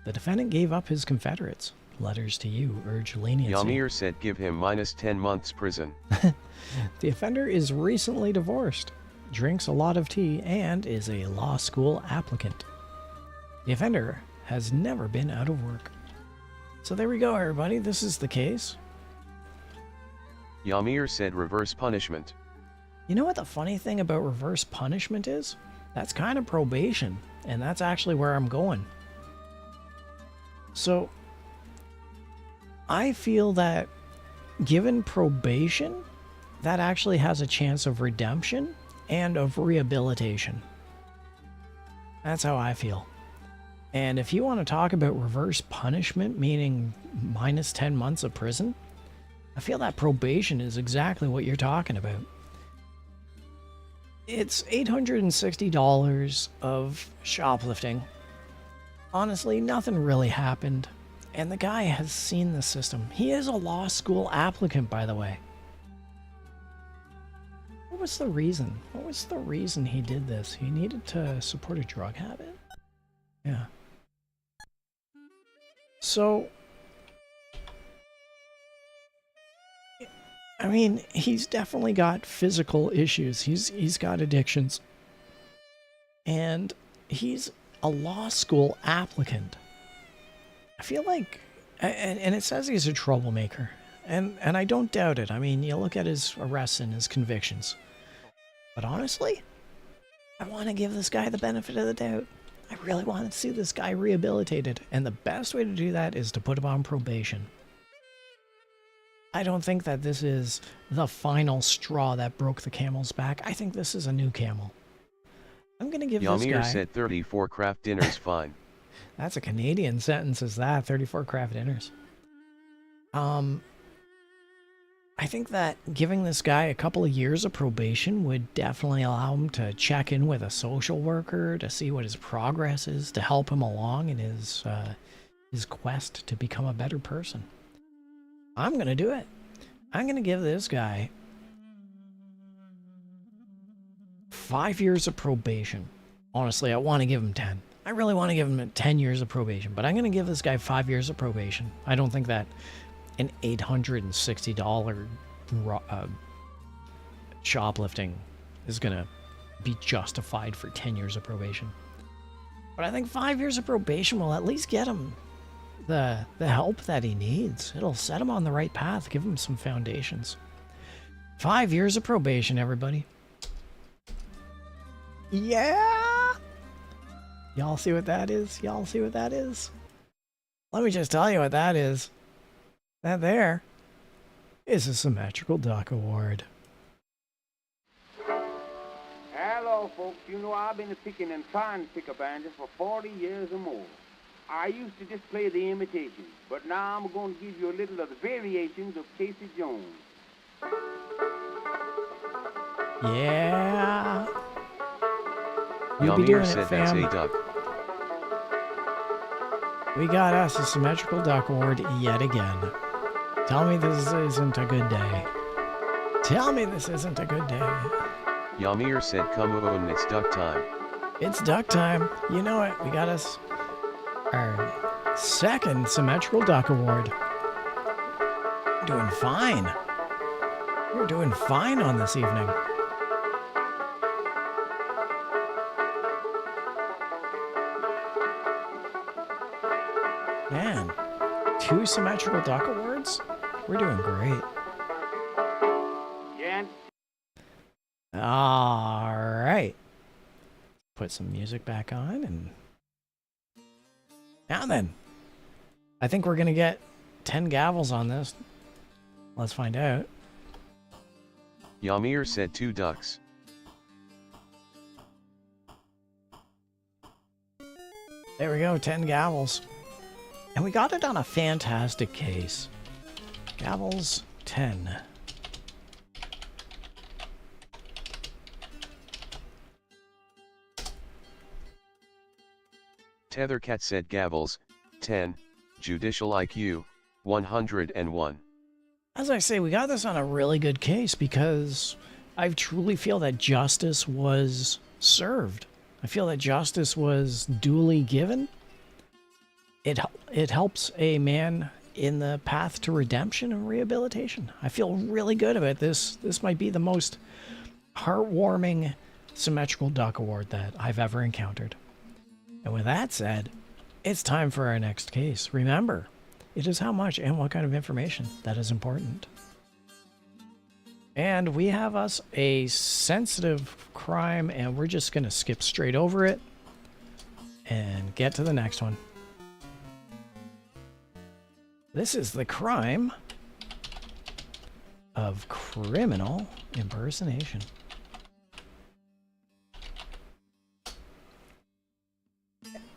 The defendant gave up his Confederates. Letters to you urge leniency. Yamir said give him -10 months prison. The offender is recently divorced, drinks a lot of tea, and is a law school applicant. The offender has never been out of work. So there we go, everybody. This is the case. Yamir said reverse punishment. You know what the funny thing about reverse punishment is? That's kind of probation, and that's actually where I'm going. So, I feel that given probation, that actually has a chance of redemption and of rehabilitation. That's how I feel. And if you want to talk about reverse punishment, meaning -10 months of prison, I feel that probation is exactly what you're talking about. It's $860 of shoplifting. Honestly, nothing really happened. And the guy has seen the system. He is a law school applicant, by the way. What was the reason? What was the reason he did this? He needed to support a drug habit? Yeah. So, I mean, he's definitely got physical issues. He's got addictions. And he's a law school applicant. I feel like, and it says he's a troublemaker. And I don't doubt it. I mean, you look at his arrests and his convictions. But honestly, I want to give this guy the benefit of the doubt. I really want to see this guy rehabilitated. And the best way to do that is to put him on probation. I don't think that this is the final straw that broke the camel's back. I think this is a new camel. I'm going to give this guy... Yamir said 34 craft dinners fine. That's a Canadian sentence, is that? 34 craft dinners. I think that giving this guy a couple of years of probation would definitely allow him to check in with a social worker to see what his progress is, to help him along in his quest to become a better person. I'm going to do it. I'm going to give this guy 5 years of probation. Honestly, I want to give him 10. I really want to give him 10 years of probation, but I'm going to give this guy 5 years of probation. I don't think that an $860 shoplifting is going to be justified for 10 years of probation. But I think 5 years of probation will at least get him the help that he needs. It'll set him on the right path, give him some foundations. 5 years of probation, everybody. Yeah! Y'all see what that is? Y'all see what that is? Let me just tell you what that is. That there is a Symmetrical Duck Award. Hello, folks. You know I've been picking and trying to pick up angels for 40 years or more. I used to just play the imitations, but now I'm going to give you a little of the variations of Casey Jones. Yeah. You be doing Yamir it, said that's fam. a duck. We got us a symmetrical duck award yet again. Tell me this isn't a good day. Tell me this isn't a good day. Yamir said come on, it's duck time. It's duck time. You know it. We got us our second symmetrical duck award. We're doing fine. We're doing fine on this evening. Man, 2 symmetrical duck awards? We're doing great. Yeah. All right. Put some music back on and now then. I think we're going to get 10 gavels on this. Let's find out. Yamir said 2 ducks. There we go, 10 gavels. And we got it on a fantastic case. Gavels 10. Tethercat said gavels, 10, judicial IQ, 101. As I say, we got this on a really good case because I truly feel that justice was served. I feel that justice was duly given. It helps a man in the path to redemption and rehabilitation. I feel really good about this. This might be the most heartwarming symmetrical duck award that I've ever encountered. And with that said, it's time for our next case. Remember, it is how much and what kind of information that is important. And we have us a sensitive crime, and we're just going to skip straight over it and get to the next one. This is the crime of criminal impersonation.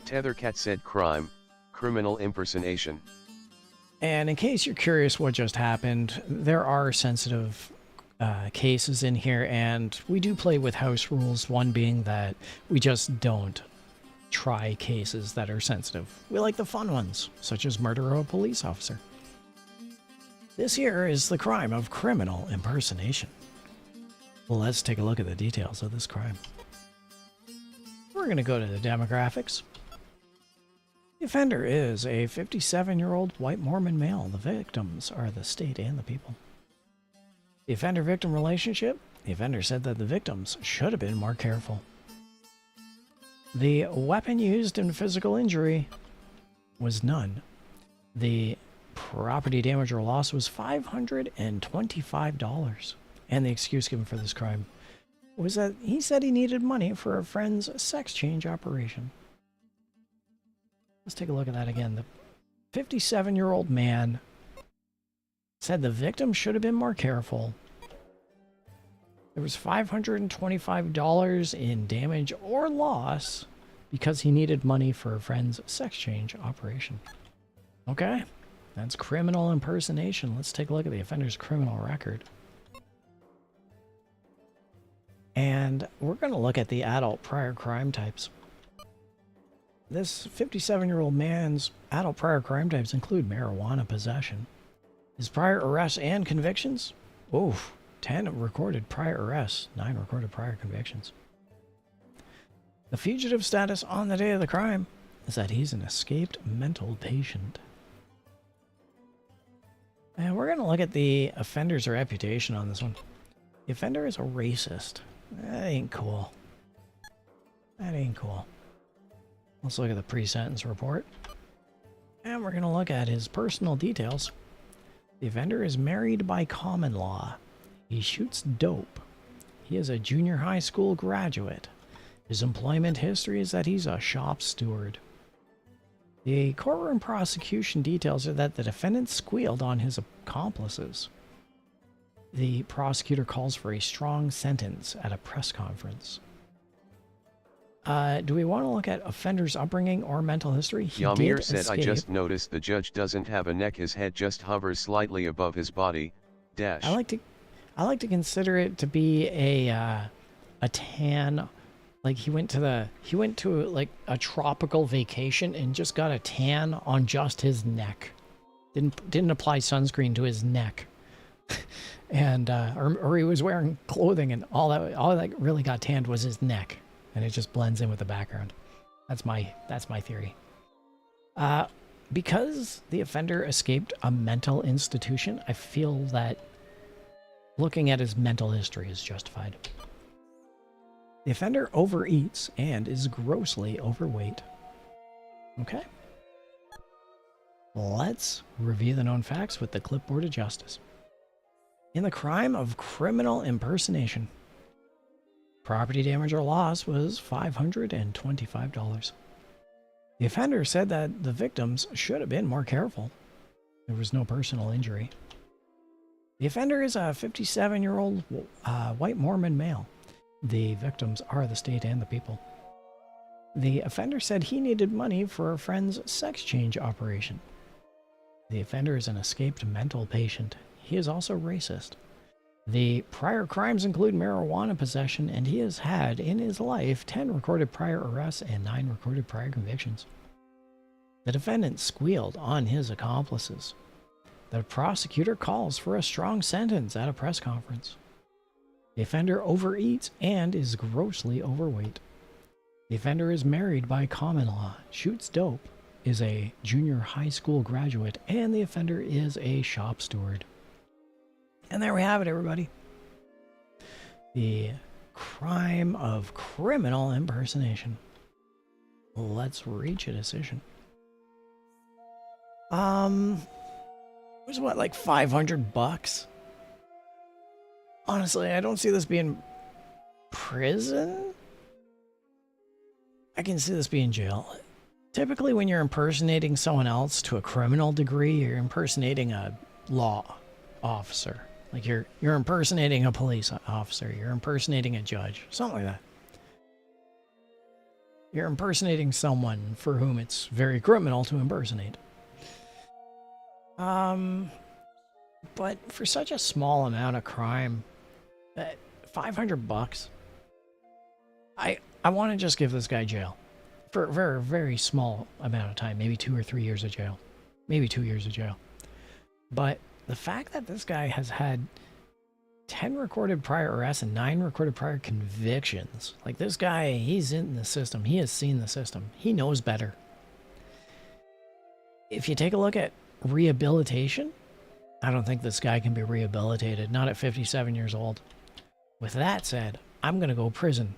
Tethercat said crime, criminal impersonation. And in case you're curious what just happened, there are sensitive cases in here, and we do play with house rules, one being that we just don't try cases that are sensitive. We like the fun ones, such as murder of a police officer. This here is the crime of criminal impersonation. Well, let's take a look at the details of this crime. We're going to go to the demographics. The offender is a 57-year-old white Mormon male. The victims are the state and the people. The offender-victim relationship. The offender said that the victims should have been more careful. The weapon used in physical injury was none. The property damage or loss was $525. And the excuse given for this crime was that he said he needed money for a friend's sex change operation. Let's take a look at that again. The 57-year-old man said the victim should have been more careful. There was $525 in damage or loss because he needed money for a friend's sex change operation. Okay, that's criminal impersonation. Let's take a look at the offender's criminal record. And we're going to look at the adult prior crime types. This 57-year-old man's adult prior crime types include marijuana possession. His prior arrests and convictions? Oof. 10 recorded prior arrests, 9 recorded prior convictions. The fugitive status on the day of the crime is that he's an escaped mental patient. And we're going to look at the offender's reputation on this one. The offender is a racist. That ain't cool. That ain't cool. Let's look at the pre-sentence report. And we're going to look at his personal details. The offender is married by common law. He shoots dope. He is a junior high school graduate. His employment history is that he's a shop steward. The courtroom prosecution details are that the defendant squealed on his accomplices. The prosecutor calls for a strong sentence at a press conference. Do we want to look at offender's upbringing or mental history? He Yamir did said, escape. I just noticed the judge doesn't have a neck, his head just hovers slightly above his body. Dash. I like to consider it to be a tan. Like he went to like a tropical vacation and just got a tan on just his neck. Didn't apply sunscreen to his neck. And or he was wearing clothing and all that really got tanned was his neck, and it just blends in with the background. That's my theory. Because the offender escaped a mental institution, I feel that looking at his mental history is justified. The offender overeats and is grossly overweight. Okay. Let's review the known facts with the clipboard of justice. In the crime of criminal impersonation, property damage or loss was $525. The offender said that the victims should have been more careful. There was no personal injury. The offender is a 57-year-old white Mormon male. The victims are the state and the people. The offender said he needed money for a friend's sex change operation. The offender is an escaped mental patient. He is also racist. The prior crimes include marijuana possession, and he has had, in his life, 10 recorded prior arrests and 9 recorded prior convictions. The defendant squealed on his accomplices. The prosecutor calls for a strong sentence at a press conference. The offender overeats and is grossly overweight. The offender is married by common law, shoots dope, is a junior high school graduate, and the offender is a shop steward. And there we have it, everybody. The crime of criminal impersonation. Let's reach a decision. It was what, like $500? Honestly, I don't see this being prison. I can see this being jail. Typically, when you're impersonating someone else to a criminal degree, you're impersonating a law officer. Like you're impersonating a police officer. You're impersonating a judge. Something like that. You're impersonating someone for whom it's very criminal to impersonate. But for such a small amount of crime, $500, I want to just give this guy jail for a very, very small amount of time. Maybe 2 or 3 years of jail. Maybe 2 years of jail. But the fact that this guy has had 10 recorded prior arrests and 9 recorded prior convictions. Like this guy, he's in the system. He has seen the system. He knows better. If you take a look at rehabilitation, I don't think this guy can be rehabilitated. Not at 57 years old. With that said, I'm going to go prison.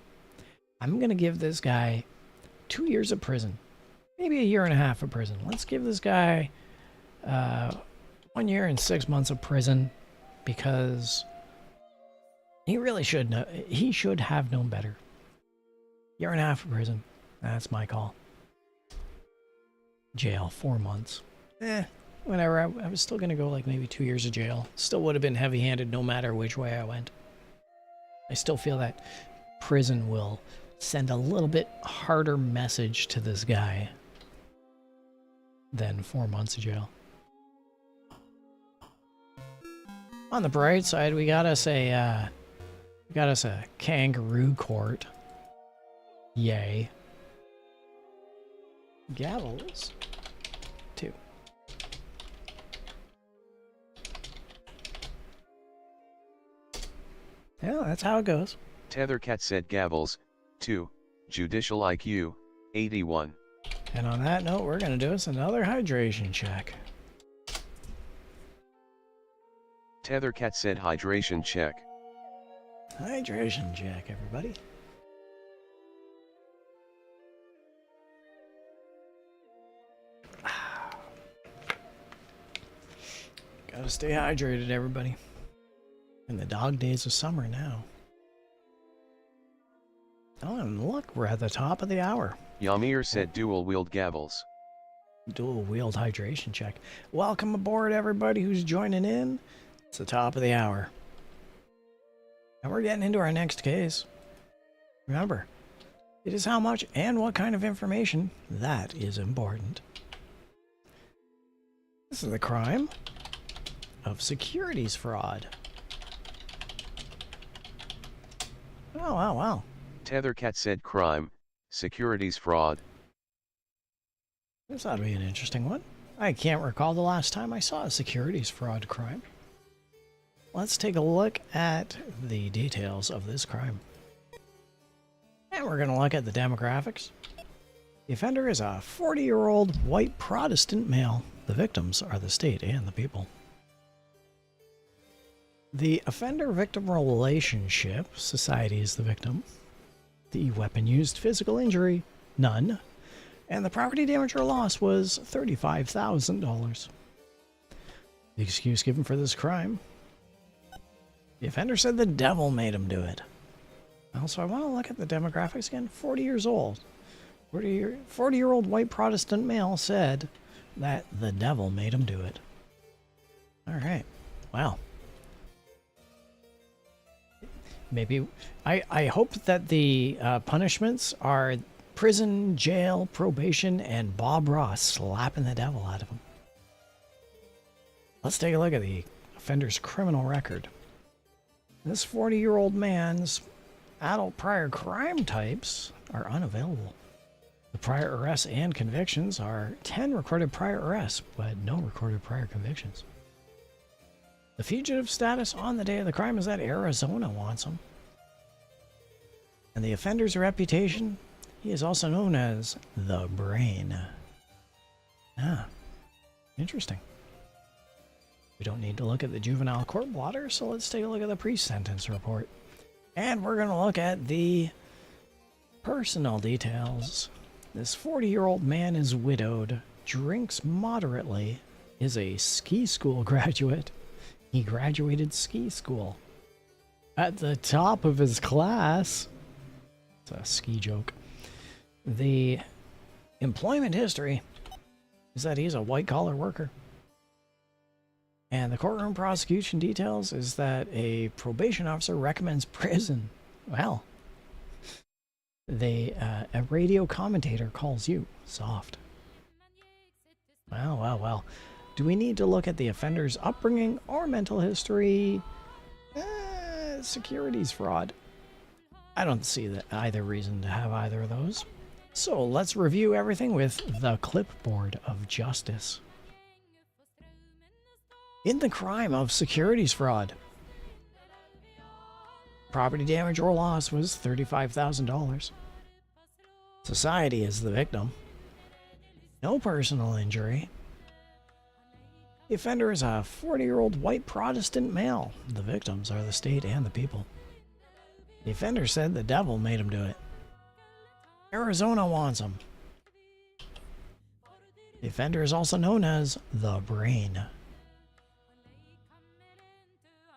I'm going to give this guy 2 years of prison. Maybe 1.5 years of prison. Let's give this guy 1 year and 6 months of prison, because he really should know. He should have known better. 1.5 years of prison. That's my call. Jail, 4 months. Whatever. I was still gonna go like maybe 2 years of jail. Still would have been heavy-handed no matter which way I went. I still feel that prison will send a little bit harder message to this guy than 4 months of jail. On the bright side, we got us a kangaroo court. Yay. Gavels. 2. Yeah, that's how it goes. Tethercat said gavels, 2, judicial IQ, 81. And on that note, we're going to do us another hydration check. Tethercat said hydration check. Hydration check, everybody. Gotta stay hydrated, everybody. In the dog days of summer now. Oh, and look, we're at the top of the hour. Yamir said dual-wield gavels. Dual-wield hydration check. Welcome aboard, everybody who's joining in. It's the top of the hour. And we're getting into our next case. Remember, It is how much and what kind of information that is important. This is the crime of securities fraud. Oh, wow, wow. Tethercat said crime, securities fraud. This ought to be an interesting one. I can't recall the last time I saw a securities fraud crime. Let's take a look at the details of this crime. And we're going to look at the demographics. The offender is a 40-year-old white Protestant male. The victims are the state and the people. The offender-victim relationship, society is the victim. The weapon used, physical injury, none. And the property damage or loss was $35,000. The excuse given for this crime: the offender said the devil made him do it. Also, I want to look at the demographics again. 40 years old. 40-year-old white Protestant male said that the devil made him do it. All right. Wow. Maybe I hope that the punishments are prison, jail, probation, and Bob Ross slapping the devil out of him. Let's take a look at the offender's criminal record. This 40-year-old man's adult prior crime types are unavailable. The prior arrests and convictions are 10 recorded prior arrests, but no recorded prior convictions. The fugitive status on the day of the crime is that Arizona wants him. And the offender's reputation: he is also known as the Brain. Ah, interesting. We don't need to look at the juvenile court blotter, so let's take a look at the pre-sentence report. And we're going to look at the personal details. This 40-year-old man is widowed, drinks moderately, is a ski school graduate. He graduated ski school at the top of his class. It's a ski joke. The employment history is that he's a white-collar worker. And the courtroom prosecution details is that a probation officer recommends prison. Well, a radio commentator calls you soft. Well, well, well. Do we need to look at the offender's upbringing or mental history? Securities fraud. I don't see either reason to have either of those. So let's review everything with the clipboard of justice. In the crime of securities fraud, property damage or loss was $35,000. Society is the victim. No personal injury. The offender is a 40-year-old white Protestant male. The victims are the state and the people. The offender said the devil made him do it. Arizona wants him. The offender is also known as the Brain.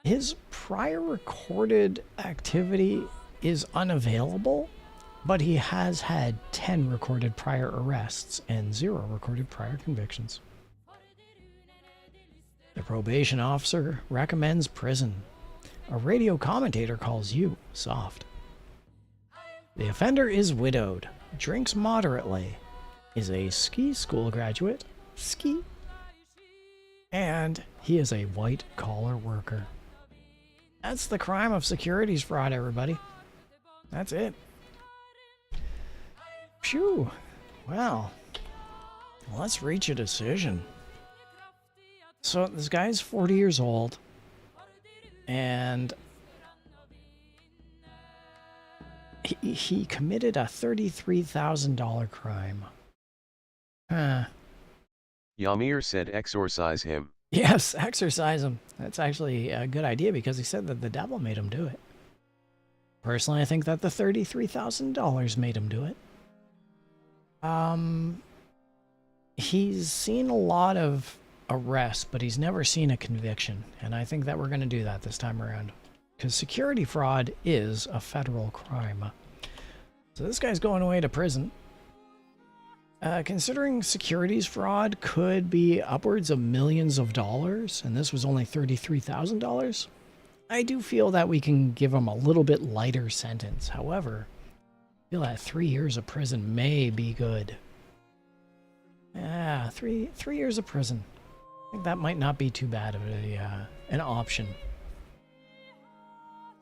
His prior recorded activity is unavailable, but he has had 10 recorded prior arrests and 0 recorded prior convictions. The probation officer recommends prison. A radio commentator calls you soft. The offender is widowed, drinks moderately, is a ski school graduate, ski, and he is a white-collar worker. That's the crime of securities fraud, everybody. That's it. Phew. Well, let's reach a decision. So this guy's 40 years old, and he committed a $33,000 crime. Huh. Yamir said exorcise him. Yes, exorcise him. That's actually a good idea because he said that the devil made him do it. Personally, I think that the $33,000 made him do it. He's seen a lot of arrests, but he's never seen a conviction. And I think that we're going to do that this time around. Because security fraud is a federal crime. So this guy's going away to prison. Considering securities fraud could be upwards of millions of dollars, and this was only $33,000, I do feel that we can give him a little bit lighter sentence. However, feel that 3 years of prison may be good. Yeah, three years of prison. I think that might not be too bad of an option.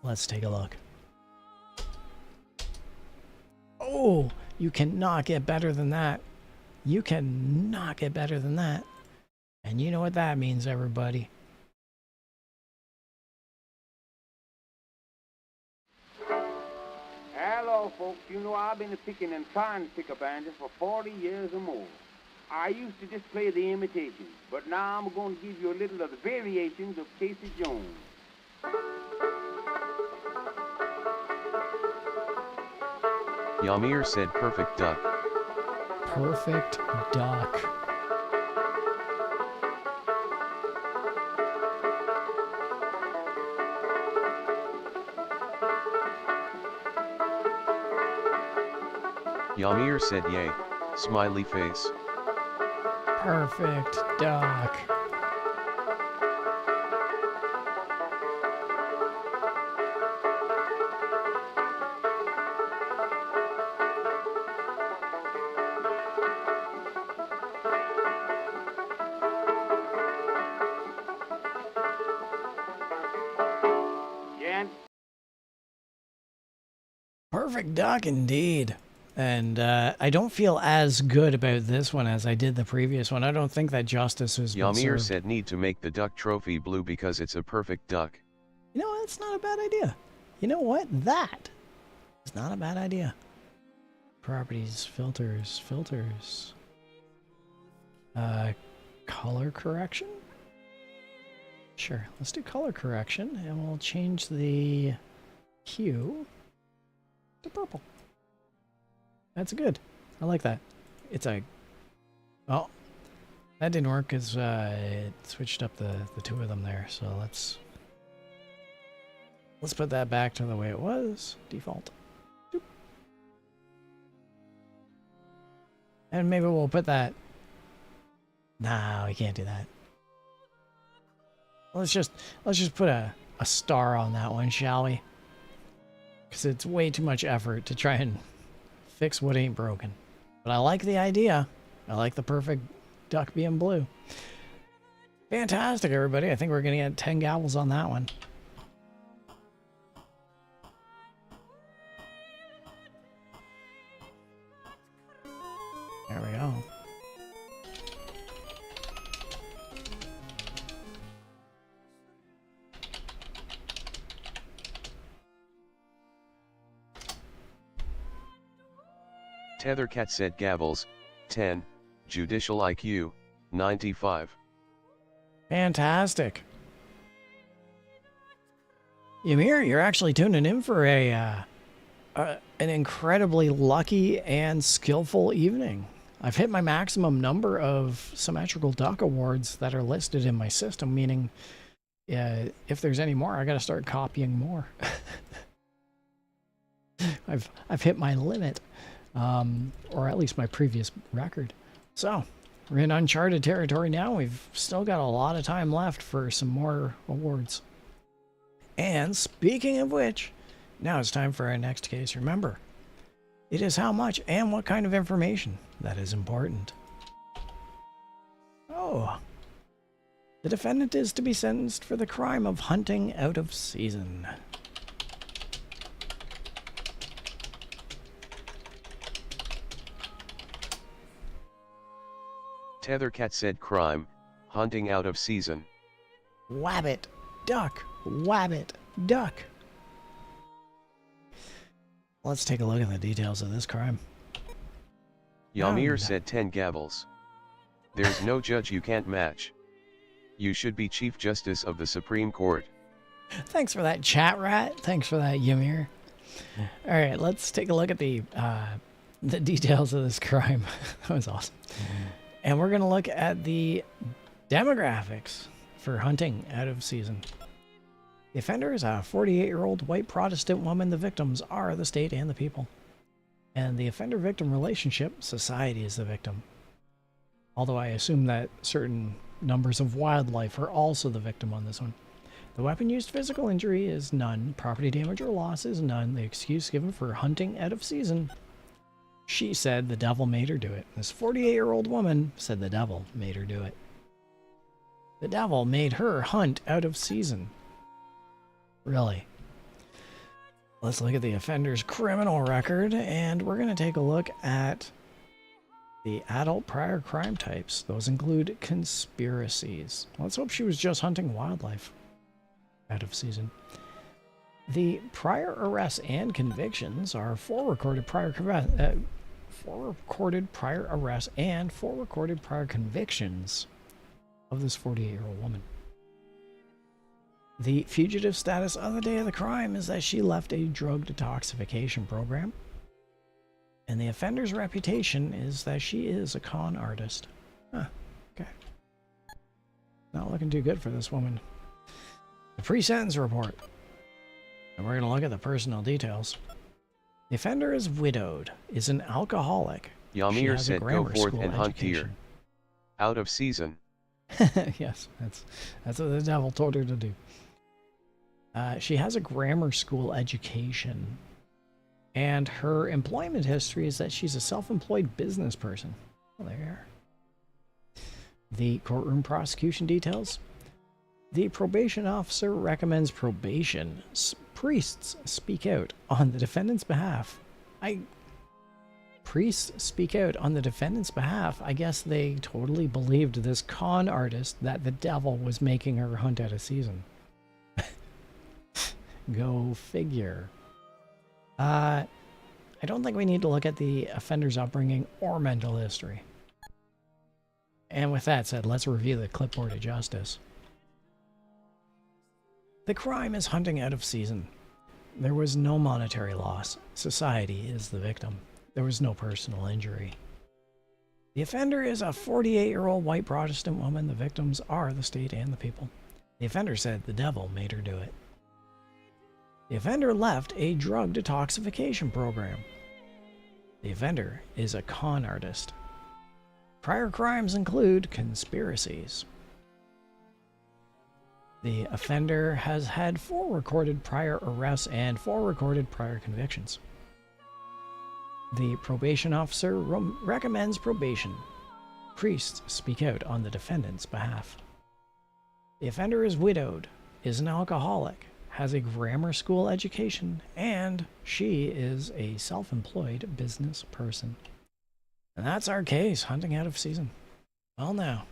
Let's take a look. Oh, you cannot get better than that. You cannot get better than that. And you know what that means, everybody. Hello, folks. You know I've been picking and trying to pick up banjos for 40 years or more. I used to just play the imitations, but now I'm going to give you a little of the variations of Casey Jones. Yamir said perfect duck. Perfect duck. Yamir said yay, smiley face. Perfect duck. Perfect duck indeed. And I don't feel as good about this one as I did the previous one. I don't think that justice has been Yamir served. said need to make the duck trophy blue because it's a perfect duck. You know, that's not a bad idea. You know what? That is not a bad idea. Properties, filters. Color correction? Sure, let's do color correction, and we'll change the hue to purple. That's good. I like that. It's a... Oh, that didn't work because it switched up the two of them there. So let's put that back to the way it was. Default. Doop. And maybe we'll put that... No, we can't do that. Let's just put a star on that one, shall we? Because it's way too much effort to try and fix what ain't broken. But I like the idea. I like the perfect duck being blue. Fantastic, everybody. I think we're going to get 10 gavels on that one. There we go. Tethercat said gavels, 10, judicial IQ, 95. Fantastic. Ymir, you're actually tuning in for an incredibly lucky and skillful evening. I've hit my maximum number of symmetrical duck awards that are listed in my system, meaning if there's any more, I gotta start copying more. I've hit my limit. Or at least my previous record. So, we're in uncharted territory now. We've still got a lot of time left for some more awards. And speaking of which, now it's time for our next case. Remember, it is how much and what kind of information that is important. Oh. The defendant is to be sentenced for the crime of hunting out of season. Tethercat said crime, hunting out of season. Wabbit, duck, wabbit, duck. Let's take a look at the details of this crime. Yamir said 10 gavels. There's no judge you can't match. You should be Chief Justice of the Supreme Court. Thanks for that, chat rat. Thanks for that, Ymir. All right, let's take a look at the details of this crime. That was awesome. And we're going to look at the demographics for hunting out of season. The offender is a 48-year-old white Protestant woman. The victims are the state and the people. And the offender-victim relationship, society is the victim. Although I assume that certain numbers of wildlife are also the victim on this one. The weapon used physical injury is none. Property damage or loss is none. The excuse given for hunting out of season. She said the devil made her do it. This 48-year-old woman said the devil made her do it. The devil made her hunt out of season. Really? Let's look at the offender's criminal record, and we're going to take a look at the adult prior crime types. Those include conspiracies. Let's hope she was just hunting wildlife out of season. The prior arrests and convictions are 4 recorded prior arrests and 4 recorded prior convictions of this 48-year-old woman. The fugitive status on the day of the crime is that she left a drug detoxification program. And the offender's reputation is that she is a con artist. Huh, okay. Not looking too good for this woman. The pre-sentence report. And we're going to look at the personal details. The offender is widowed, is an alcoholic. Yamir said go forth and hunt deer. Out of season. Yes, that's what the devil told her to do. She has a grammar school education. And her employment history is that she's a self-employed business person. Well, there you are. The courtroom prosecution details. The probation officer recommends probation. Priests speak out on the defendant's behalf. Priests speak out on the defendant's behalf. I guess they totally believed this con artist that the devil was making her hunt out of season. Go figure. I don't think we need to look at the offender's upbringing or mental history. And with that said, let's review the clipboard of justice. The crime is hunting out of season. There was no monetary loss. Society is the victim. There was no personal injury. The offender is a 48-year-old white Protestant woman. The victims are the state and the people. The offender said the devil made her do it. The offender left a drug detoxification program. The offender is a con artist. Prior crimes include conspiracies. The offender has had 4 recorded prior arrests and 4 recorded prior convictions. The probation officer recommends probation. Priests speak out on the defendant's behalf. The offender is widowed, is an alcoholic, has a grammar school education, and she is a self-employed business person. And that's our case, hunting out of season. Well, now,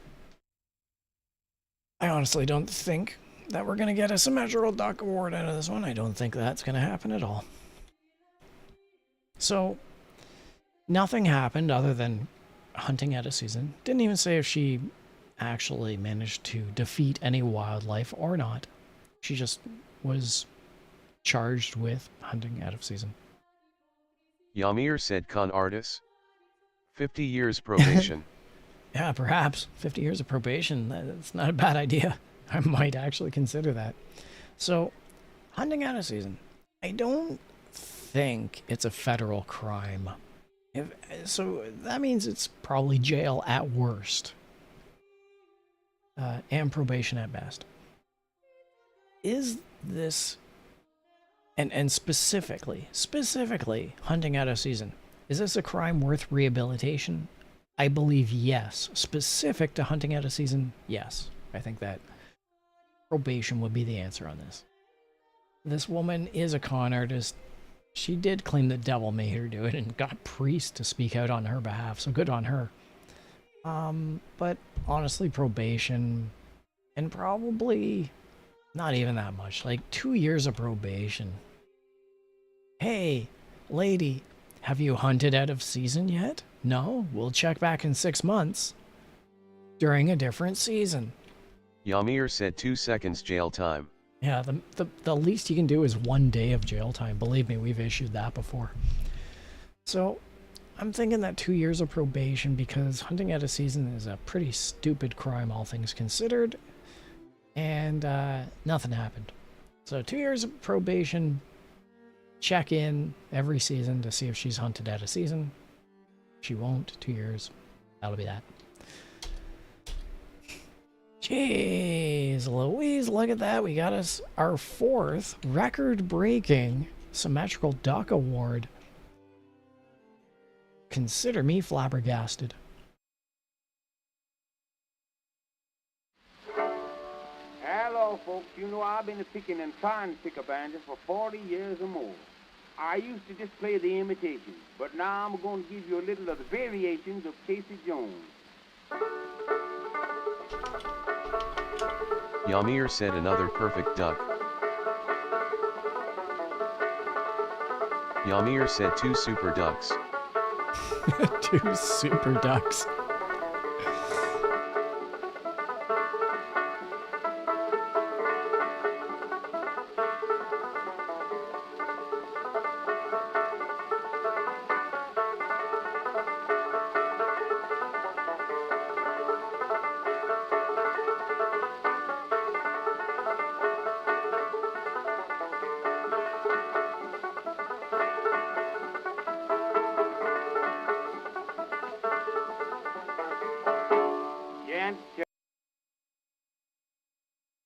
I honestly don't think that we're going to get a symmetrical duck award out of this one. I don't think that's going to happen at all. So, nothing happened other than hunting out of season. Didn't even say if she actually managed to defeat any wildlife or not. She just was charged with hunting out of season. Yamir said con artist. 50 years probation. Yeah, perhaps. 50 years of probation. That's not a bad idea. I might actually consider that. So, hunting out of season. I don't think it's a federal crime. So that means it's probably jail at worst. And probation at best. Is this, and specifically hunting out of season, is this a crime worth rehabilitation? I believe yes. Specific to hunting out of season, yes. I think that probation would be the answer on this. This woman is a con artist. She did claim the devil made her do it and got priests to speak out on her behalf, so good on her. But honestly, probation, and probably not even that much, like 2 years of probation. Hey, lady, have you hunted out of season yet? No? We'll check back in 6 months during a different season. Yamir said 2 seconds jail time. Yeah, the least you can do is 1 day of jail time. Believe me, we've issued that before. So, I'm thinking that 2 years of probation, because hunting out of season is a pretty stupid crime, all things considered. And nothing happened. So 2 years of probation, check in every season to see if she's hunted out of season. She won't. 2 years. That'll be that. Jeez Louise, look at that. We got us our 4th record-breaking Symmetrical Duck Award. Consider me flabbergasted. Hello, folks. You know I've been picking and trying to pick a banjo for 40 years or more. I used to just play the imitations, but now I'm going to give you a little of the variations of Casey Jones. Yamir said another perfect duck. Yamir said 2 super ducks. 2 super ducks.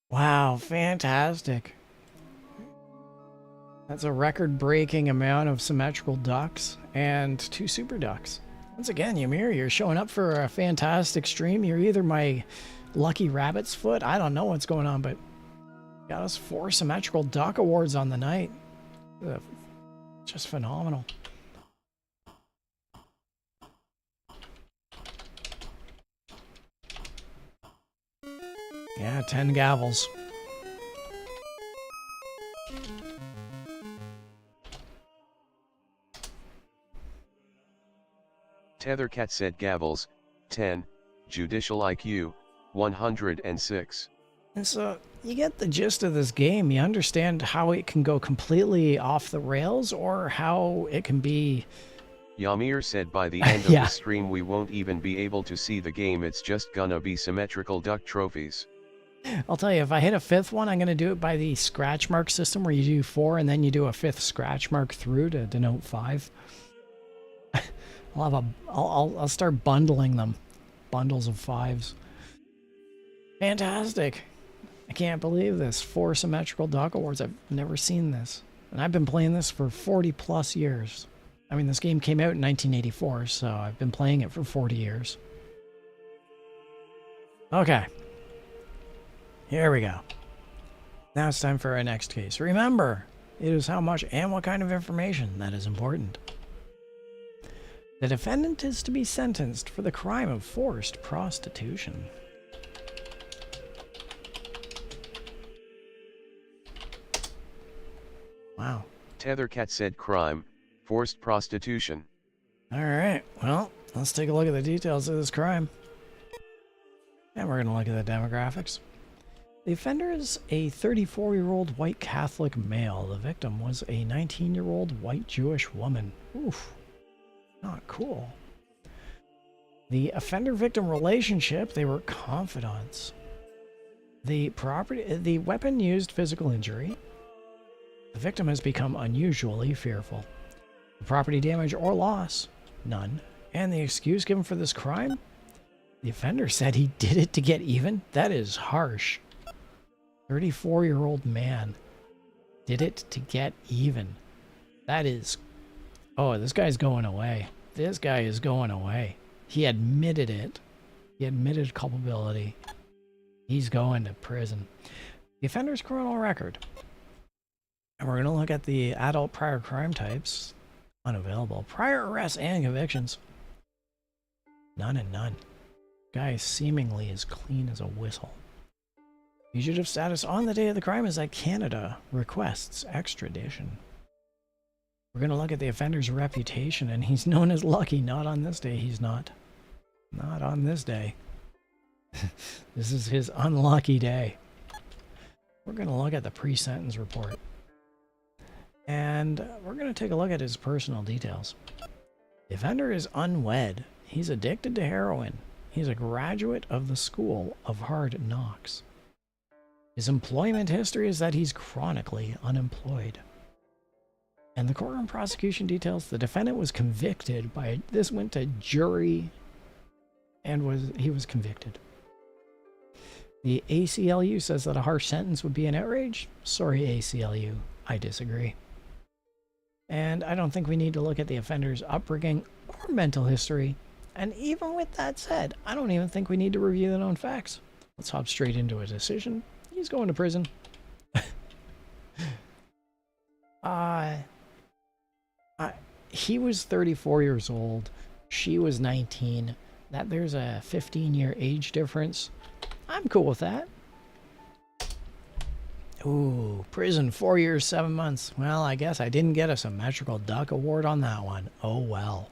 Wow, fantastic. That's a record-breaking amount of symmetrical ducks and 2 super ducks. Once again, Ymir, you're showing up for a fantastic stream. You're either my lucky rabbit's foot. I don't know what's going on, but got us 4 symmetrical duck awards on the night. Just phenomenal. Yeah, 10 gavels. Tethercat said gavels, 10, judicial IQ, 106. And so, you get the gist of this game. You understand how it can go completely off the rails or how it can be... Yamir said by the end of the stream we won't even be able to see the game, it's just gonna be symmetrical duck trophies. I'll tell you, if I hit a 5th one, I'm going to do it by the scratch mark system where you do 4 and then you do a 5th scratch mark through to denote 5. I'll start bundling them. Bundles of 5s. Fantastic. I can't believe this. 4 symmetrical duck awards. I've never seen this. And I've been playing this for 40 plus years. I mean, this game came out in 1984, so I've been playing it for 40 years. Okay. Here we go. Now it's time for our next case. Remember, it is how much and what kind of information that is important. The defendant is to be sentenced for the crime of forced prostitution. Wow. Tethercat said crime, forced prostitution. Alright, well, let's take a look at the details of this crime. And we're going to look at the demographics. The offender is a 34-year-old white Catholic male. The victim was a 19-year-old white Jewish woman. Oof. Not cool. The offender-victim relationship, they were confidants. The weapon used physical injury. The victim has become unusually fearful. The property damage or loss, none. And the excuse given for this crime? The offender said he did it to get even? That is harsh. 34-year-old man did it to get even. That is... Oh, this guy's going away. This guy is going away. He admitted it. He admitted culpability. He's going to prison. The offender's criminal record. And we're going to look at the adult prior crime types. Unavailable. Prior arrests and convictions. None and none. Guy seemingly as clean as a whistle. Fugitive status on the day of the crime is that Canada requests extradition. We're going to look at the offender's reputation, and he's known as lucky. Not on this day, he's not. Not on this day. This is his unlucky day. We're going to look at the pre-sentence report. And we're going to take a look at his personal details. The offender is unwed. He's addicted to heroin. He's a graduate of the School of Hard Knocks. His employment history is that he's chronically unemployed. And the courtroom prosecution details the defendant was convicted by... This went to jury and he was convicted. The ACLU says that a harsh sentence would be an outrage. Sorry, ACLU. I disagree. And I don't think we need to look at the offender's upbringing or mental history. And even with that said, I don't even think we need to review the known facts. Let's hop straight into a decision. He's going to prison. He was 34 years old. She was 19. That there's a 15-year age difference. I'm cool with that. Ooh, prison 4 years, 7 months. Well, I guess I didn't get a symmetrical duck award on that one. Oh well.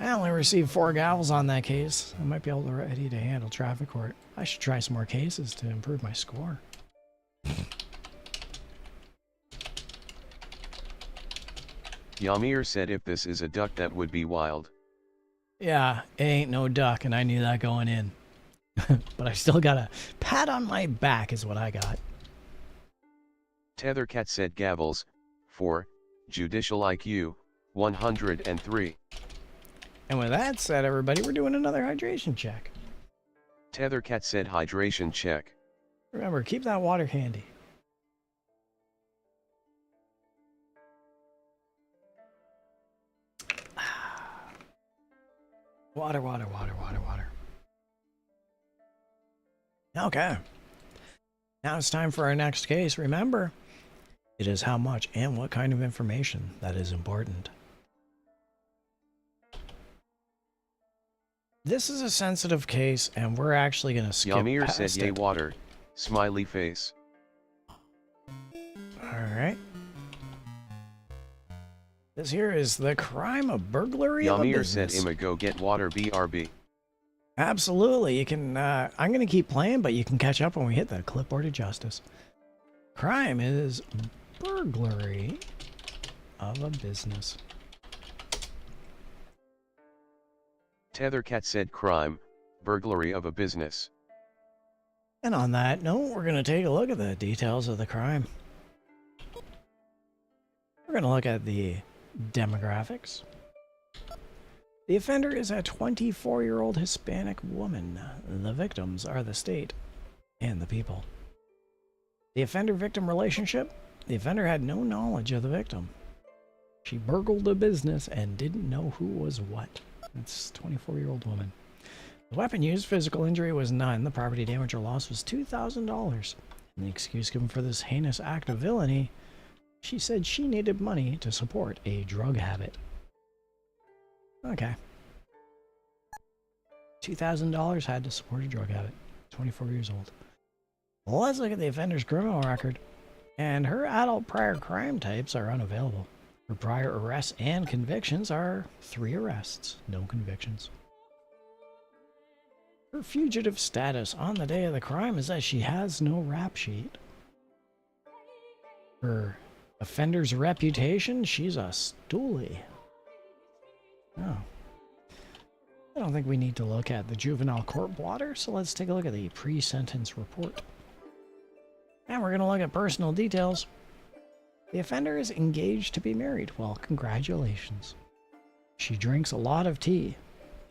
I only received 4 gavels on that case. I might be able to ready to handle traffic court. I should try some more cases to improve my score. Yamir said if this is a duck that would be wild. Yeah, it ain't no duck, and I knew that going in. But I still got a pat on my back is what I got. Tethercat said gavels, 4, judicial IQ, 103. And with that said, everybody, we're doing another hydration check. Tethercat said hydration check. Remember, keep that water handy. Water, water, water, water, water. Okay. Now it's time for our next case. Remember, it is how much and what kind of information that is important. This is a sensitive case, and we're actually going to skip Yamir past said yay it. water, smiley face. Alright. This here is the crime of burglary of a Yamir business. said I'ma go get water BRB. Absolutely. You can, I'm going to keep playing, but you can catch up when we hit the clipboard of justice. Crime is burglary of a business. Tethercat said crime, burglary of a business. And on that note, we're going to take a look at the details of the crime. We're going to look at the demographics. The offender is a 24-year-old Hispanic woman. The victims are the state and the people. The offender-victim relationship. The offender had no knowledge of the victim. She burgled a business and didn't know who was what. It's a 24-year-old woman. The weapon used, physical injury, was none. The property damage or loss was $2,000. And the excuse given for this heinous act of villainy, she said she needed money to support a drug habit. Okay. $2,000 had to support a drug habit. 24 years old. Well, let's look at the offender's criminal record. And her adult prior crime types are unavailable. Her prior arrests and convictions are 3 arrests, no convictions. Her fugitive status on the day of the crime is that she has no rap sheet. Her offender's reputation, she's a stoolie. Oh. I don't think we need to look at the juvenile court blotter, so let's take a look at the pre-sentence report. And we're going to look at personal details. The offender is engaged to be married. Well, congratulations. She drinks a lot of tea,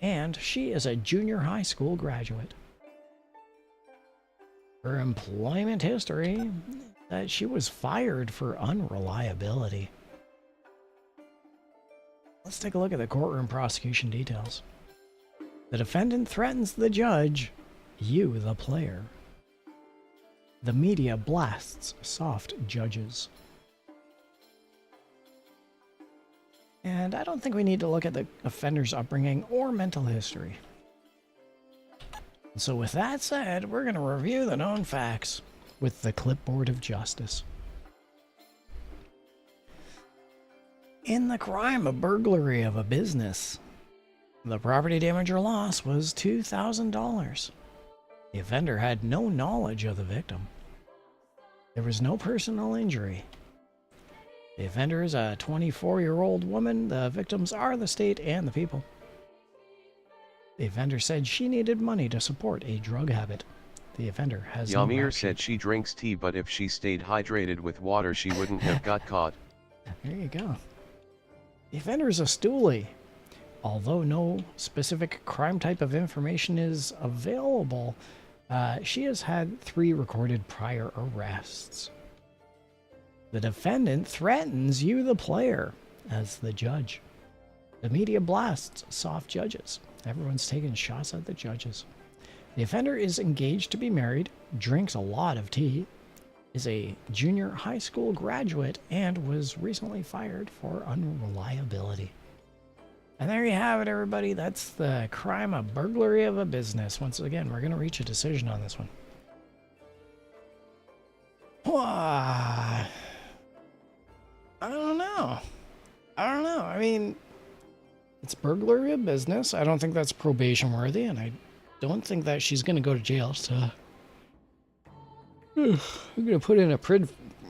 and she is a junior high school graduate. Her employment history, that she was fired for unreliability. Let's take a look at the courtroom prosecution details. The defendant threatens the judge, you the player. The media blasts soft judges. And I don't think we need to look at the offender's upbringing or mental history. So with that said, we're going to review the known facts with the clipboard of justice. In the crime of burglary of a business, the property damage or loss was $2,000. The offender had no knowledge of the victim. There was no personal injury. The offender is a 24-year-old woman. The victims are the state and the people. The offender said she needed money to support a drug habit. The offender has no Yamir rap said sheet. she drinks tea, but if she stayed hydrated with water she wouldn't have got caught. There you go. The offender is a stoolie. although no specific crime type of information is available, she has had 3 recorded prior arrests. The defendant threatens you, the player, as the judge. The media blasts soft judges. Everyone's taking shots at the judges. The offender is engaged to be married, drinks a lot of tea, is a junior high school graduate, and was recently fired for unreliability. And there you have it, everybody. That's the crime of burglary of a business. Once again, we're going to reach a decision on this one. I don't know. I mean, it's burglary of business. I don't think that's probation worthy, and I don't think that she's going to go to jail, so I'm going to put in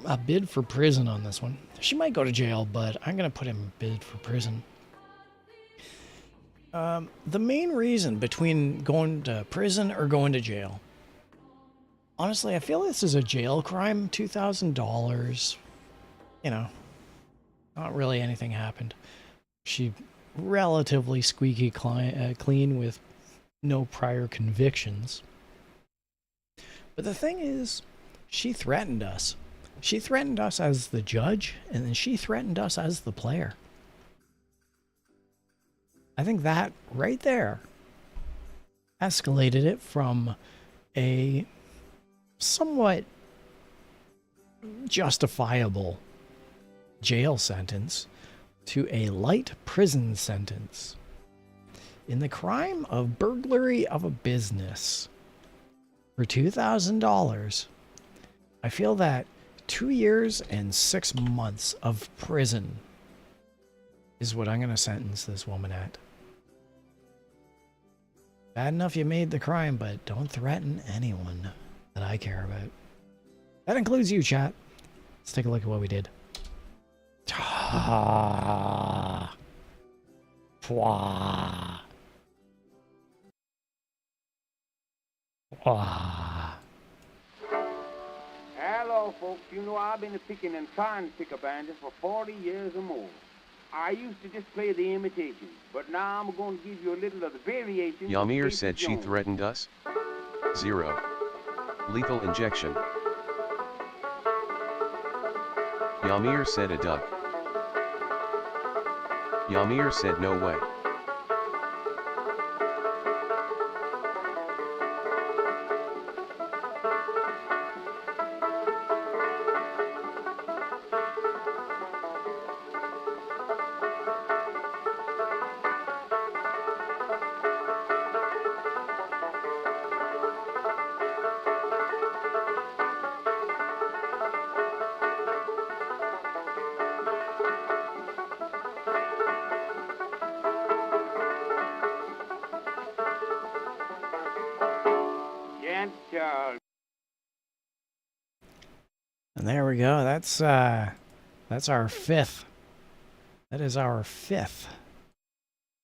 a bid for prison on this one. She might go to jail, but I'm going to put in a bid for prison. The main reason between going to prison or going to jail, honestly, I feel this is a jail crime. $2,000, you know, not really anything happened. She relatively squeaky clean with no prior convictions. But the thing is, she threatened us. She threatened us as the judge, and then she threatened us as the player. I think that right there escalated it from a somewhat justifiable jail sentence to a light prison sentence. In the crime of burglary of a business for $2,000, I feel that 2 years and 6 months of prison is what I'm going to sentence this woman at. Bad enough you made the crime, but don't threaten anyone that I care about. That includes you, chat. Let's take a look at what we did. Hello, folks. You know I've been picking and trying to pick up banjos for 40 years or more. I used to just play the imitation, but now I'm going to give you a little of the variation. Yamir said she threatened us. 0. Lethal injection. Yamir said a duck. Yamir said no way. And there we go. That's our 5th. That is our 5th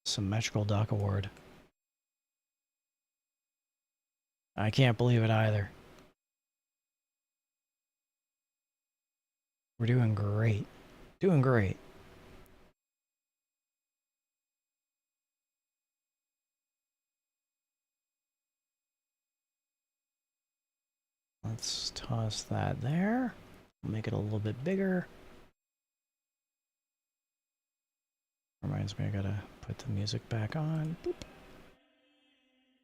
Symmetrical Duck Award. I can't believe it either. We're doing great. Doing great. Let's toss that there. Make it a little bit bigger. Reminds me I gotta put the music back on. Boop.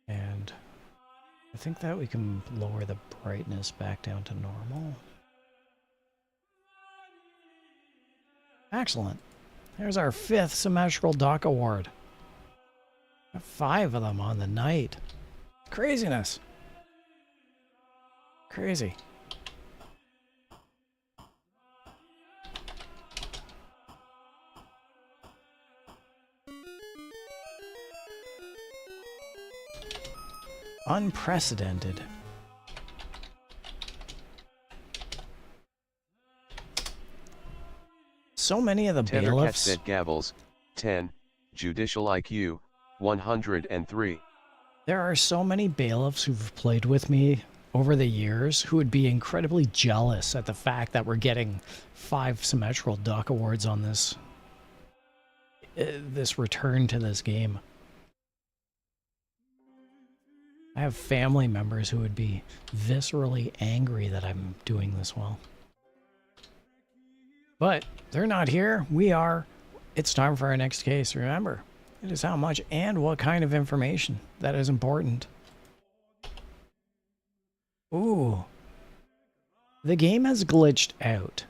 And I think that we can lower the brightness back down to normal. Excellent. There's our 5th Symmetrical Duck Award. Got 5 of them on the night. Craziness. Crazy. Unprecedented. So many of the Tethercat bailiffs. said gavels. 10. Judicial IQ. 103. There are so many bailiffs who've played with me over the years who would be incredibly jealous at the fact that we're getting 5 Symmetrical Duck Awards on this. this return to this game. I have family members who would be viscerally angry that I'm doing this well. But they're not here. We are. It's time for our next case. Remember, it is how much and what kind of information that is important. Ooh. The game has glitched out.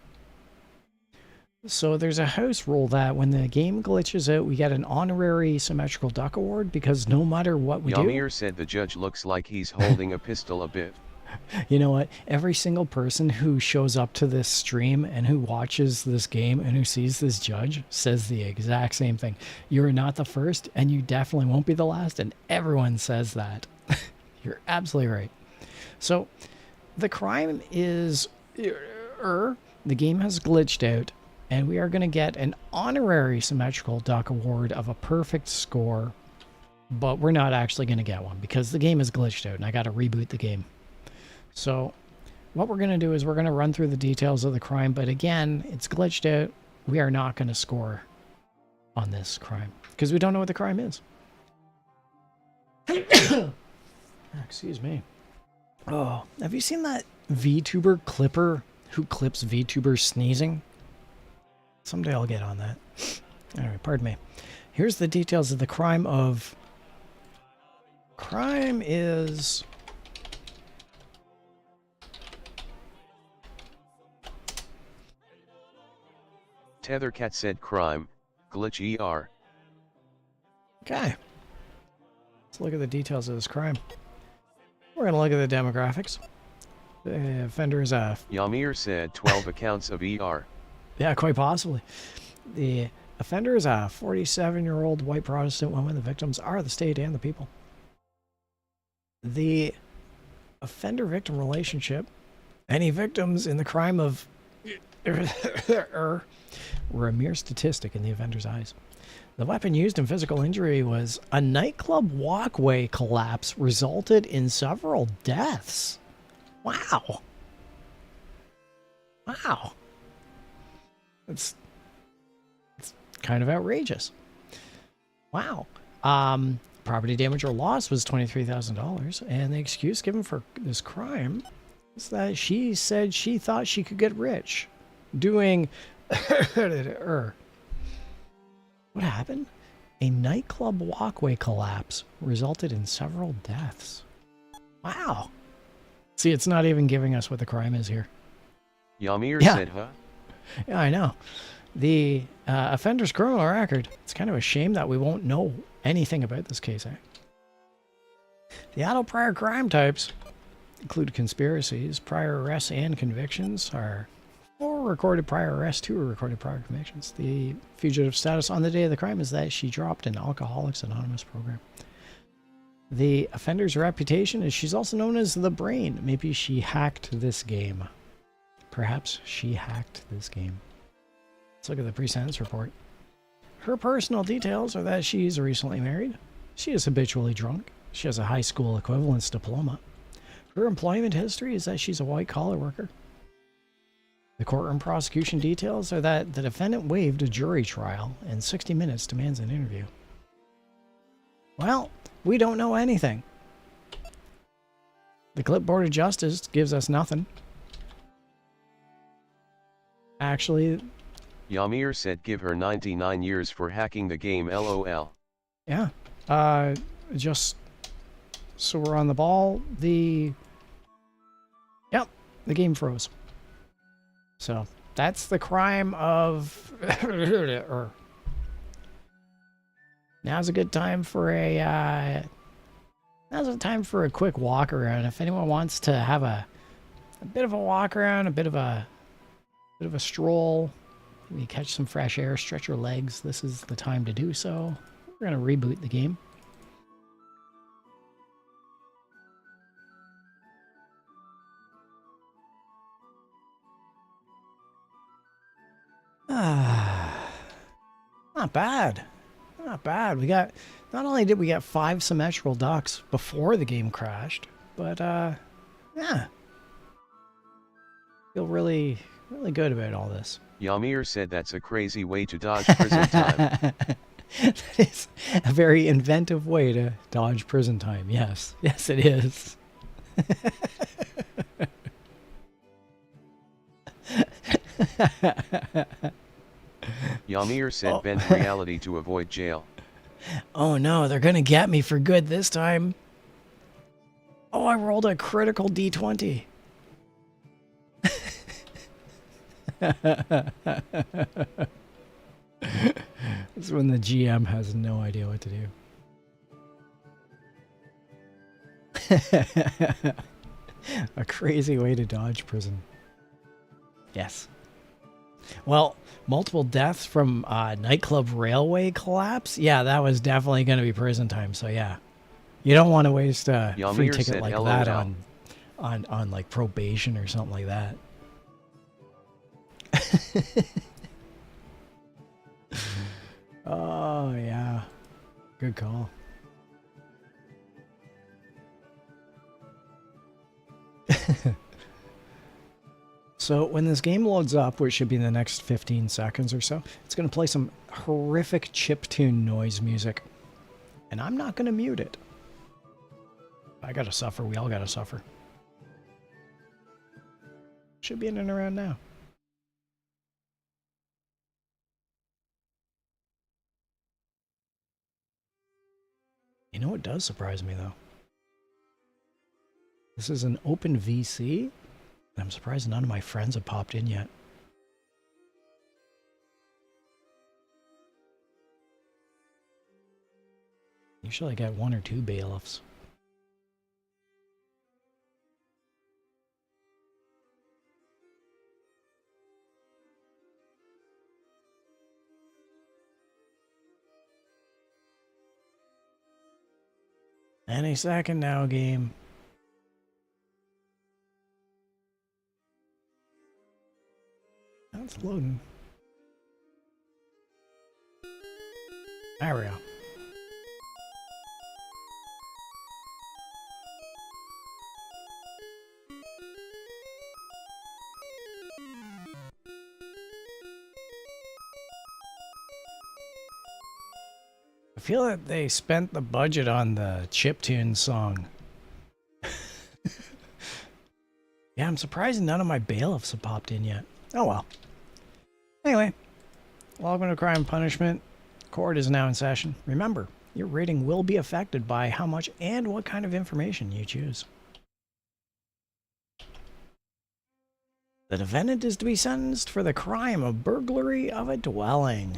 So there's a house rule that when the game glitches out, we get an honorary symmetrical duck award because no matter what we do... Yamir said the judge looks like he's holding a pistol a bit. You know what? Every single person who shows up to this stream and who watches this game and who sees this judge says the exact same thing. You're not the first and you definitely won't be the last, and everyone says that. You're absolutely right. So the crime is... the game has glitched out. And we are going to get an honorary symmetrical duck award of a perfect score. But we're not actually going to get one because the game is glitched out and I got to reboot the game. So what we're going to do is we're going to run through the details of the crime. But again, it's glitched out. We are not going to score on this crime because we don't know what the crime is. Excuse me. Oh, have you seen that VTuber clipper who clips VTubers sneezing? Someday I'll get on that. Anyway, pardon me. Here's the details of the crime of... Crime is... Tethercat said crime, glitch ER. Okay. Let's look at the details of this crime. We're going to look at the demographics. The offender is a... Yamir said 12 accounts of ER. Yeah, quite possibly. The offender is a 47-year-old white Protestant woman. The victims are the state and the people. The offender-victim relationship. Any victims in the crime of were a mere statistic in the offender's eyes. The weapon used in physical injury was a nightclub walkway collapse resulted in several deaths. Wow. Wow. It's kind of outrageous. Wow. Property damage or loss was $23,000, and the excuse given for this crime is that she said she thought she could get rich doing... What happened? A nightclub walkway collapse resulted in several deaths. Wow. See, it's not even giving us what the crime is here. Yamir said, huh? Yeah, I know. The offender's criminal record. It's kind of a shame that we won't know anything about this case, eh? The adult prior crime types include conspiracies, prior arrests, and convictions are 4 recorded prior arrests, 2 recorded prior convictions. The fugitive status on the day of the crime is that she dropped an Alcoholics Anonymous program. The offender's reputation is she's also known as the Brain. Maybe she hacked this game. Perhaps she hacked this game. Let's look at the pre-sentence report. Her personal details are that she's recently married. She is habitually drunk. She has a high school equivalence diploma. Her employment history is that she's a white-collar worker. The courtroom prosecution details are that the defendant waived a jury trial and 60 minutes demands an interview. Well, we don't know anything. The clipboard of justice gives us nothing. Actually... Yamir said give her 99 years for hacking the game, LOL. Yeah. Just so we're on the ball, the game froze. So that's the crime of... Now's a good time for a quick walk around. If anyone wants to have a bit of a walk around, a bit of a stroll, you catch some fresh air, stretch your legs, this is the time to do so. We're going to reboot the game. Not bad. Not bad. We got, not only did we get 5 symmetrical ducks before the game crashed, but yeah. Feel really, really good about all this. Yamir said that's a crazy way to dodge prison time. That is a very inventive way to dodge prison time. Yes. Yes, it is. Yamir said bend reality to avoid jail. Oh no, they're gonna get me for good this time. Oh, I rolled a critical D20. It's when the GM has no idea what to do. A crazy way to dodge prison. Yes. Well, multiple deaths from nightclub railway collapse. Yeah, that was definitely going to be prison time. So yeah, you don't want to waste a free ticket like that on like probation or something like that. Oh yeah, good call. So when this game loads up, which should be in the next 15 seconds or so, it's going to play some horrific chiptune noise music. And I'm not going to mute it. I got to suffer. We all got to suffer. Should be in and around now. You know what does surprise me, though? This is an open VC. I'm surprised none of my friends have popped in yet. Usually I get 1 or 2 bailiffs. Any second now, game. That's loading. There we go. I feel that they spent the budget on the chiptune song. Yeah, I'm surprised none of my bailiffs have popped in yet. Oh well. Anyway, welcome to Crime and Punishment. Court is now in session. Remember, your rating will be affected by how much and what kind of information you choose. The defendant is to be sentenced for the crime of burglary of a dwelling.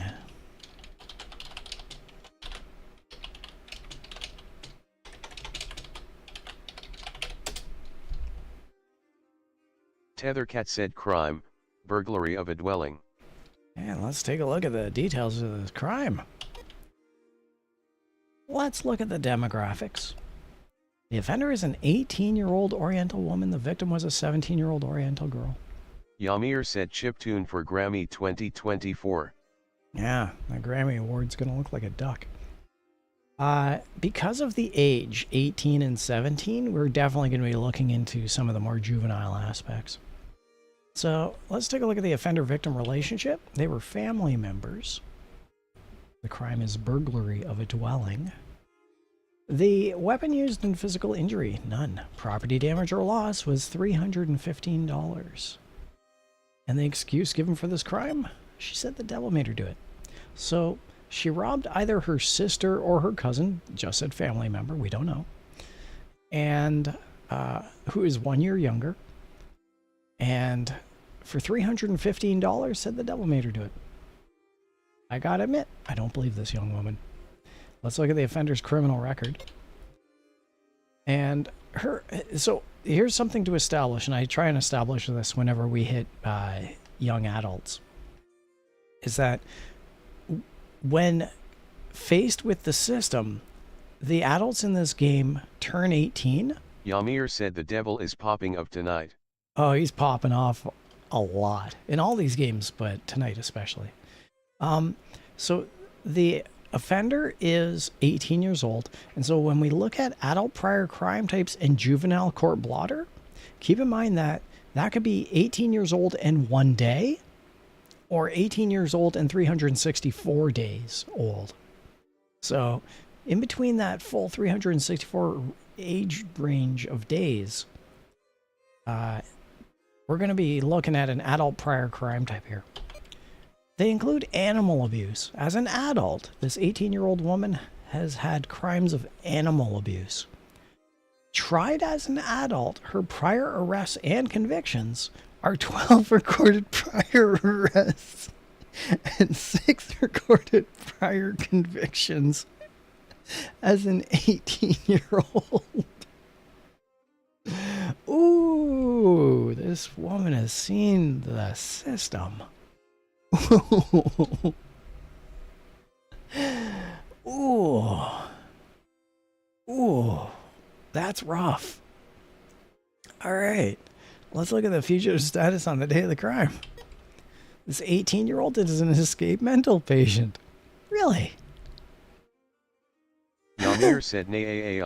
Tethercat said crime, burglary of a dwelling. And let's take a look at the details of this crime. Let's look at the demographics. The offender is an 18-year-old Oriental woman. The victim was a 17-year-old Oriental girl. Yamir said chiptune for Grammy 2024. Yeah, that Grammy Award's gonna look like a duck. Because of the age, 18 and 17, we're definitely going to be looking into some of the more juvenile aspects. So let's take a look at the offender-victim relationship. They were family members. The crime is burglary of a dwelling. The weapon used in physical injury, none. Property damage or loss was $315. And the excuse given for this crime? She said the devil made her do it. So she robbed either her sister or her cousin, just said family member, we don't know, and who is 1 year younger, and for $315 said the devil made her do it. I gotta admit, I don't believe this young woman. Let's look at the offender's criminal record. And so here's something to establish, and I try and establish this whenever we hit young adults, is that when faced with the system, the adults in this game turn 18. Yamir said the devil is popping up tonight. Oh, he's popping off a lot in all these games, but tonight especially. So the offender is 18 years old, and so when we look at adult prior crime types and juvenile court blotter, keep in mind that that could be 18 years old and 1 day, or 18 years old and 364 days old. So, in between that full 364 age range of days, we're going to be looking at an adult prior crime type here. They include animal abuse. As an adult, this 18-year-old woman has had crimes of animal abuse. Tried as an adult, her prior arrests and convictions are 12 recorded prior arrests and 6 recorded prior convictions as an 18-year-old. Ooh, this woman has seen the system. Ooh. Ooh. That's rough. All right. Let's look at the fugitive status on the day of the crime. This 18-year-old is an escaped mental patient. Really? Yamir said nay.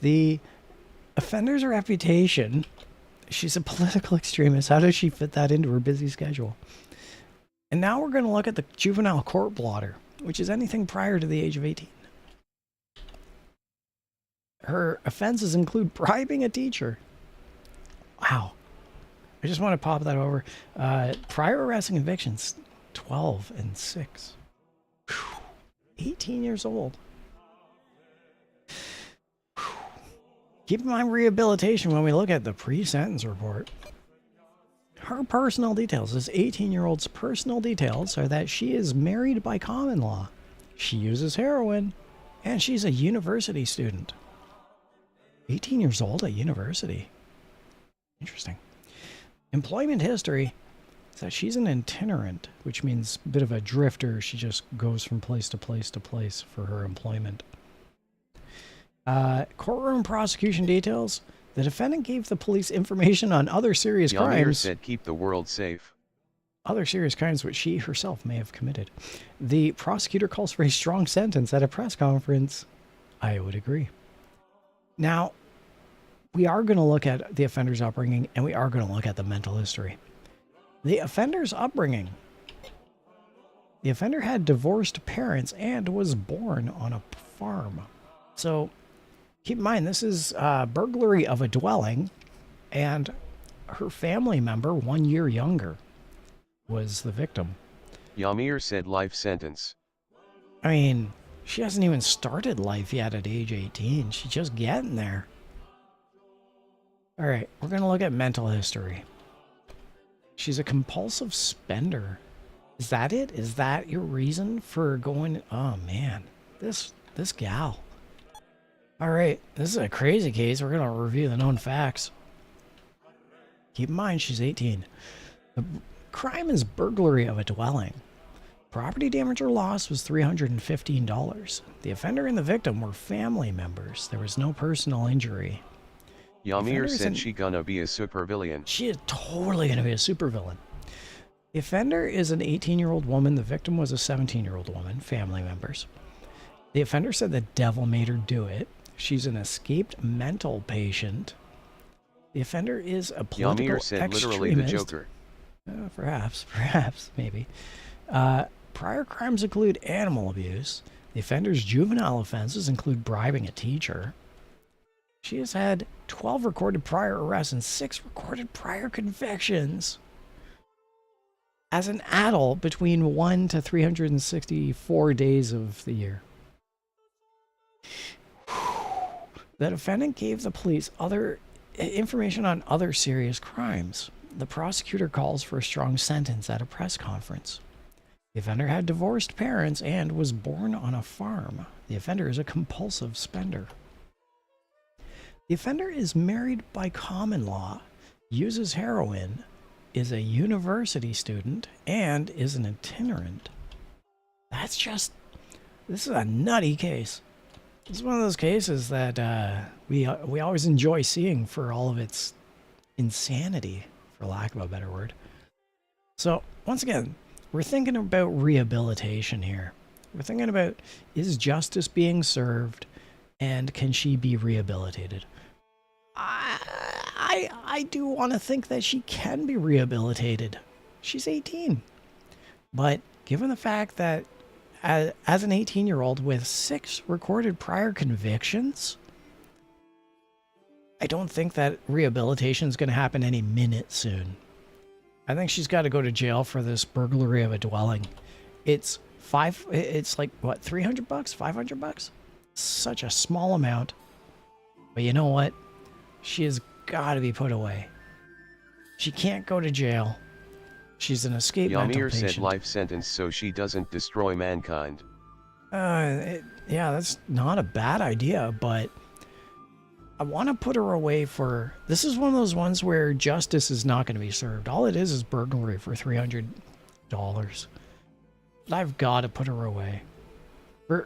The offender's reputation. She's a political extremist. How does she fit that into her busy schedule? And now we're going to look at the juvenile court blotter, which is anything prior to the age of 18. Her offenses include bribing a teacher. Wow. I just want to pop that over. Prior arrests and convictions, 12 and 6. Whew. 18 years old. Whew. Keep in mind rehabilitation when we look at the pre-sentence report. Her personal details, this 18-year-old's personal details, are that she is married by common law. She uses heroin, and she's a university student. 18 years old at university. Interesting. Employment history is that she's an itinerant, which means a bit of a drifter. She just goes from place to place to place for her employment. Courtroom prosecution details. The defendant gave the police information on other serious Yamir crimes. said keep the world safe. Other serious crimes which she herself may have committed. The prosecutor calls for a strong sentence at a press conference. I would agree. Now, we are going to look at the offender's upbringing, and we are going to look at the mental history. The offender's upbringing. The offender had divorced parents and was born on a farm. So, keep in mind, this is burglary of a dwelling, and her family member, 1 year younger, was the victim. Yamir said life sentence. I mean, she hasn't even started life yet at age 18. She's just getting there. All right, we're going to look at mental history. She's a compulsive spender. Is that it? Is that your reason for going? Oh, man, this gal. All right, this is a crazy case. We're going to review the known facts. Keep in mind, she's 18. The crime is burglary of a dwelling. Property damage or loss was $315. The offender and the victim were family members. There was no personal injury. Yamir said she gonna be a supervillain. She is totally going to be a supervillain. The offender is an 18-year-old woman. The victim was a 17-year-old woman, family members. The offender said the devil made her do it. She's an escaped mental patient. The offender is a political Yamir said extremist. literally the Joker. Perhaps, maybe. Prior crimes include animal abuse. The offender's juvenile offenses include bribing a teacher. She has had 12 recorded prior arrests and 6 recorded prior convictions. As an adult, between 1 to 364 days of the year. The defendant gave the police other information on other serious crimes. The prosecutor calls for a strong sentence at a press conference. The offender had divorced parents and was born on a farm. The offender is a compulsive spender. The offender is married by common law, uses heroin, is a university student, and is an itinerant. This is a nutty case. This is one of those cases that we always enjoy seeing for all of its insanity, for lack of a better word. So, once again, we're thinking about rehabilitation here. We're thinking about, is justice being served, and can she be rehabilitated? I do want to think that she can be rehabilitated. She's 18. But given the fact that as an 18-year-old with 6 recorded prior convictions, I don't think that rehabilitation is going to happen any minute soon. I think she's got to go to jail for this burglary of a dwelling. It's like, what, 300 bucks, 500 bucks? Such a small amount. But you know what? She has got to be put away. She can't go to jail. She's an escaped mental Ymir patient. said life sentence so she doesn't destroy mankind. Yeah, that's not a bad idea, but I want to put her away for... This is one of those ones where justice is not going to be served. All it is burglary for $300. But I've got to put her away.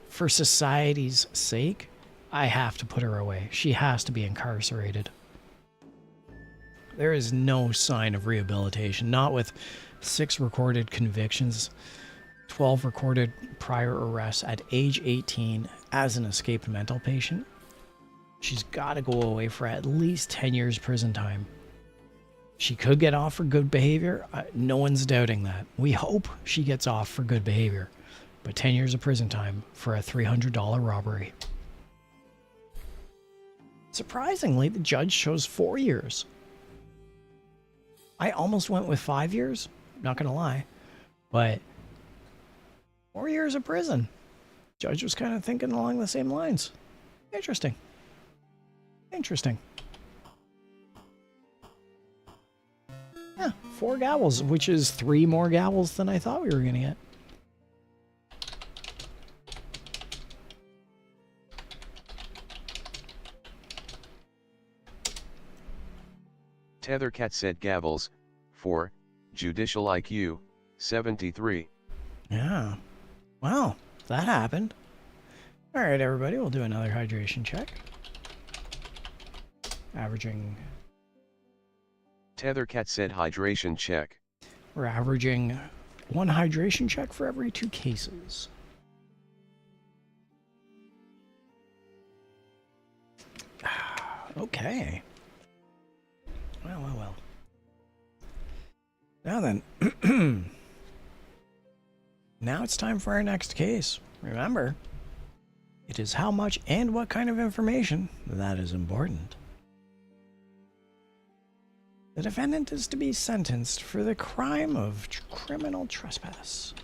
For society's sake, I have to put her away. She has to be incarcerated. There is no sign of rehabilitation. Not with 6 recorded convictions, 12 recorded prior arrests at age 18 as an escaped mental patient. She's got to go away for at least 10 years prison time. She could get off for good behavior. No one's doubting that. We hope she gets off for good behavior. But 10 years of prison time for a $300 robbery. Surprisingly, the judge chose 4 years. I almost went with 5 years, not gonna lie, but 4 years of prison. Judge was kind of thinking along the same lines. Interesting. Interesting. Yeah, 4 gavels, which is 3 more gavels than I thought we were gonna get. Tethercat said gavels, 4, judicial IQ, 73. Yeah. Well, that happened. All right, everybody, we'll do another hydration check. Averaging... Tethercat said hydration check. We're averaging 1 hydration check for every 2 cases. Okay. Well. Now then. Now it's time for our next case. Remember, it is how much and what kind of information that is important. The defendant is to be sentenced for the crime of criminal trespass.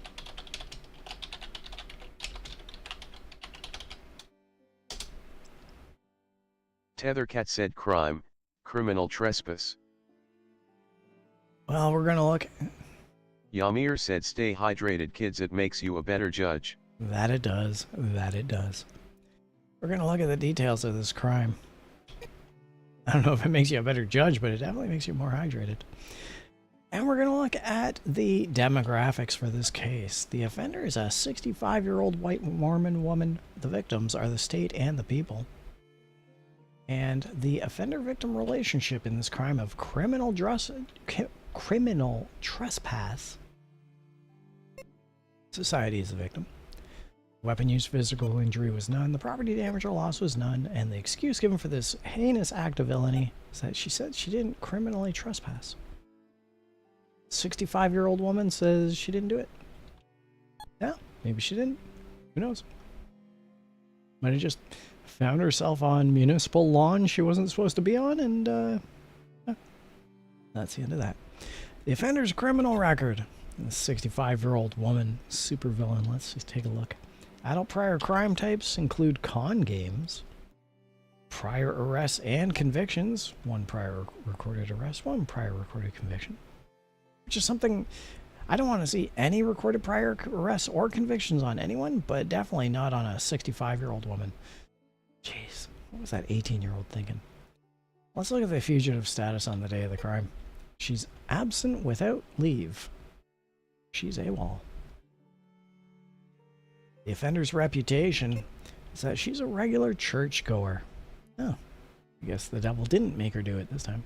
Tethercat said crime, criminal trespass. Well, we're gonna look... Ymir said stay hydrated kids, it makes you a better judge. That it does. That it does. We're gonna look at the details of this crime. I don't know if it makes you a better judge, but it definitely makes you more hydrated. And we're gonna look at the demographics for this case. The offender is a 65-year-old white Mormon woman. The victims are the state and the people. And the offender-victim relationship in this crime of criminal trespass. Society is the victim. Weapon use, physical injury was none. The property damage or loss was none. And the excuse given for this heinous act of villainy is that she said she didn't criminally trespass. 65-year-old woman says she didn't do it. Yeah, maybe she didn't. Who knows? Might have just found herself on municipal lawn she wasn't supposed to be on, and that's the end of that. The offender's criminal record. The 65-year-old woman, supervillain. Let's just take a look. Adult prior crime types include con games, prior arrests and convictions, 1 prior recorded arrest, 1 prior recorded conviction. Which is something I don't want to see any recorded prior arrests or convictions on anyone, but definitely not on a 65-year-old woman. Jeez, what was that 18-year-old thinking? Let's look at the fugitive status on the day of the crime. She's absent without leave. She's AWOL. The offender's reputation is that she's a regular churchgoer. Oh, I guess the devil didn't make her do it this time.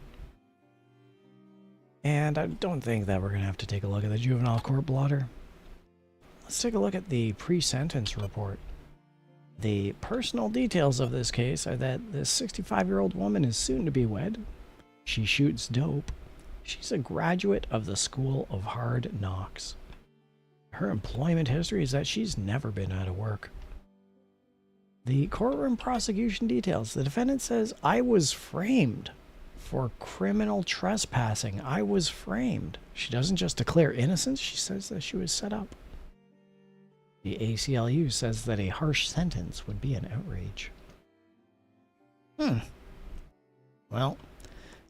And I don't think that we're going to have to take a look at the juvenile court blotter. Let's take a look at the pre-sentence report. The personal details of this case are that this 65-year-old woman is soon to be wed. She shoots dope. She's a graduate of the School of Hard Knocks. Her employment history is that she's never been out of work. The courtroom prosecution details. The defendant says, I was framed for criminal trespassing. I was framed. She doesn't just declare innocence, she says that she was set up. The ACLU says that a harsh sentence would be an outrage. Well,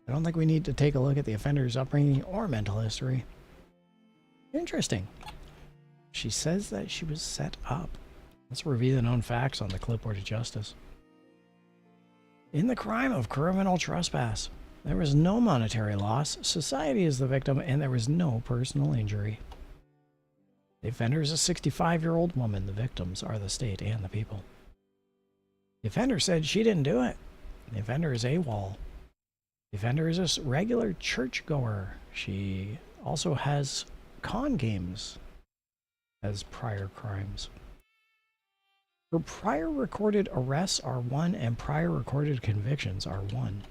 I don't think we need to take a look at the offender's upbringing or mental history. Interesting. She says that she was set up. Let's review the known facts on the clipboard of justice. In the crime of criminal trespass, there was no monetary loss, society is the victim, and there was no personal injury. The offender is a 65-year-old woman. The victims are the state and the people. The offender said she didn't do it. The offender is AWOL. The offender is a regular churchgoer. She also has con games as prior crimes. Her prior recorded arrests are 1 and prior recorded convictions are 1.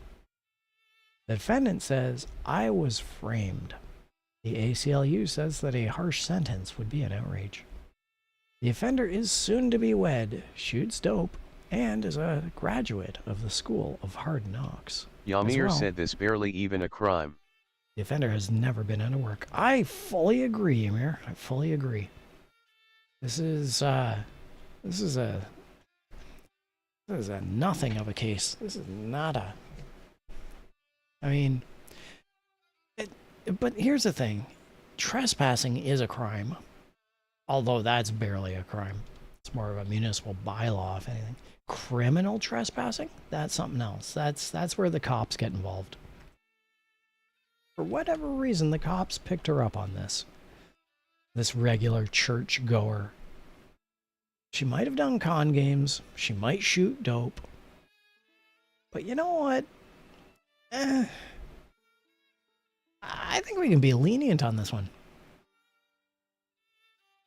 The defendant says, I was framed. The ACLU says that a harsh sentence would be an outrage. The offender is soon to be wed, shoots dope, and is a graduate of the School of Hard Knocks. Yamir said this barely even a crime. The offender has never been out of work. I fully agree, Yamir. I fully agree. This is a nothing of a case. This is not a... I mean... But here's the thing. Trespassing is a crime. Although that's barely a crime. It's more of a municipal bylaw, if anything. Criminal trespassing? That's something else. That's where the cops get involved. For whatever reason, the cops picked her up on this. This regular church goer. She might have done con games. She might shoot dope. But you know what? I think we can be lenient on this one.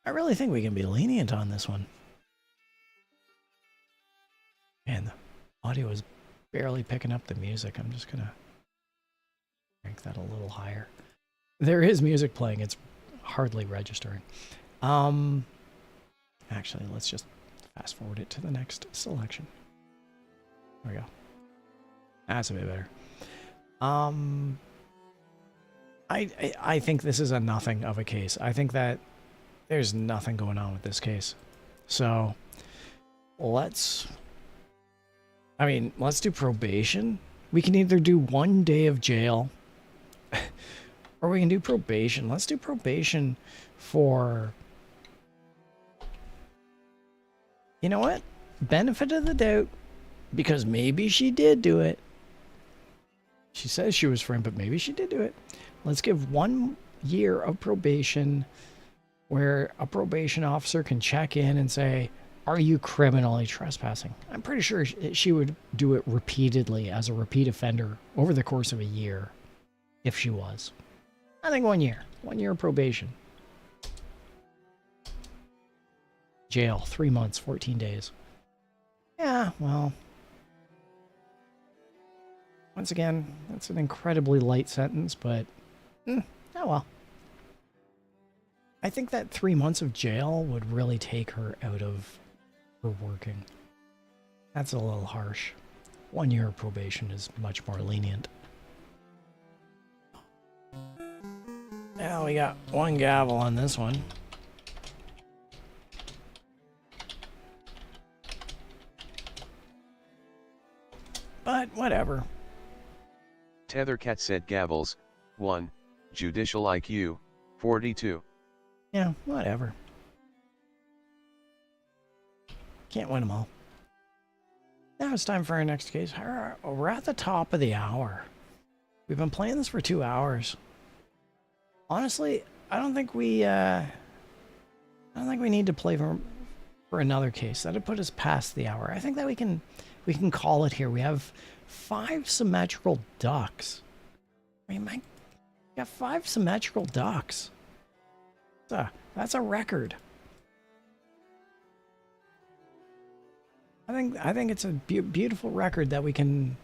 I really think we can be lenient on this one. Man, the audio is barely picking up the music. I'm just gonna crank that a little higher. There is music playing. It's hardly registering. Actually, let's just fast forward it to the next selection. There we go. That's a bit better. I think this is a nothing of a case. I think that there's nothing going on with this case. So let's do probation. We can either do 1 day of jail or we can do probation. Let's do probation for, you know what? Benefit of the doubt, because maybe she did do it. She says she was framed, but maybe she did do it. Let's give 1 year of probation where a probation officer can check in and say, are you criminally trespassing? I'm pretty sure she would do it repeatedly as a repeat offender over the course of a year, if she was. I think 1 year. 1 year of probation. Jail, 3 months, 14 days. Yeah, well... Once again, that's an incredibly light sentence, but... oh well. I think that 3 months of jail would really take her out of her working. That's a little harsh. 1 year of probation is much more lenient. Now we got 1 gavel on this one. But whatever. Tethercat said gavels, 1, judicial IQ, 42. Yeah, whatever. Can't win them all. Now it's time for our next case. We're at the top of the hour. We've been playing this for 2 hours. Honestly, I don't think we need to play for another case. That'd put us past the hour. I think that we can call it here. We have 5 symmetrical ducks. I mean, we got 5 symmetrical ducks. That's a record. I think it's a beautiful record that we can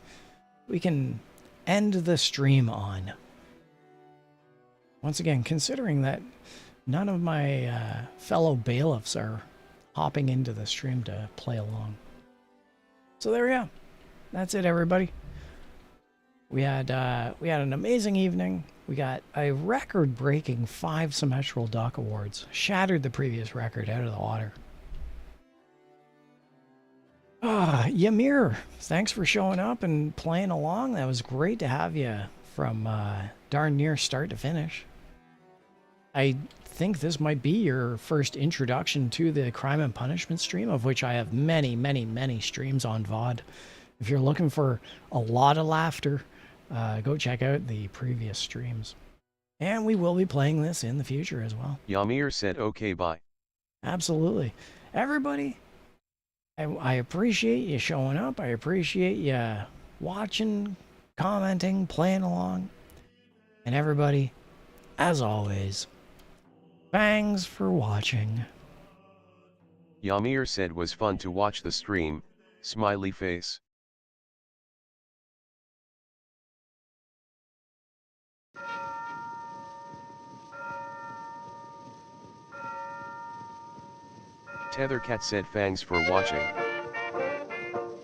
end the stream on. Once again, considering that none of my fellow bailiffs are hopping into the stream to play along. So there we go. That's it, everybody. We had an amazing evening. We got a record-breaking 5 Symmetrical Duck Awards. Shattered the previous record out of the water. Ymir, thanks for showing up and playing along. That was great to have you from darn near start to finish. I think this might be your first introduction to the Crime and Punishment stream, of which I have many, many, many streams on VOD. If you're looking for a lot of laughter, go check out the previous streams. And we will be playing this in the future as well. Ymir said okay, bye. Absolutely. Everybody, I appreciate you showing up. I appreciate you watching, commenting, playing along. And everybody, as always, thanks for watching. Ymir said was fun to watch the stream, smiley face. Tethercat said thanks for watching.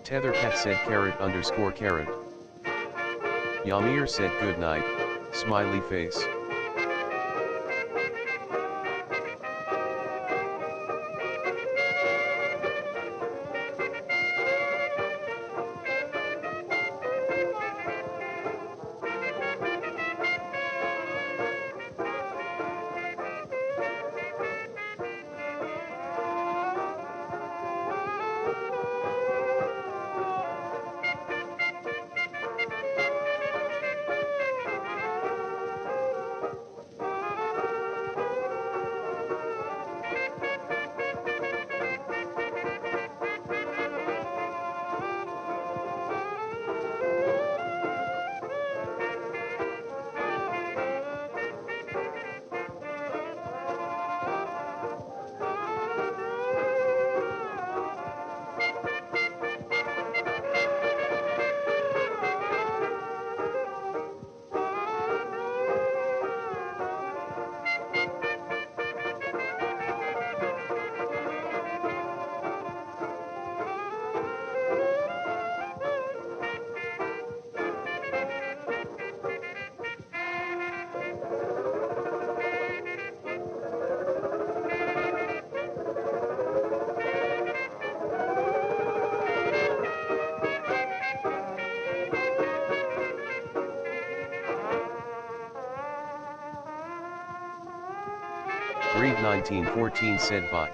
Tethercat said _carrot. Ymir said good night, smiley face. Breed 1914 said bye.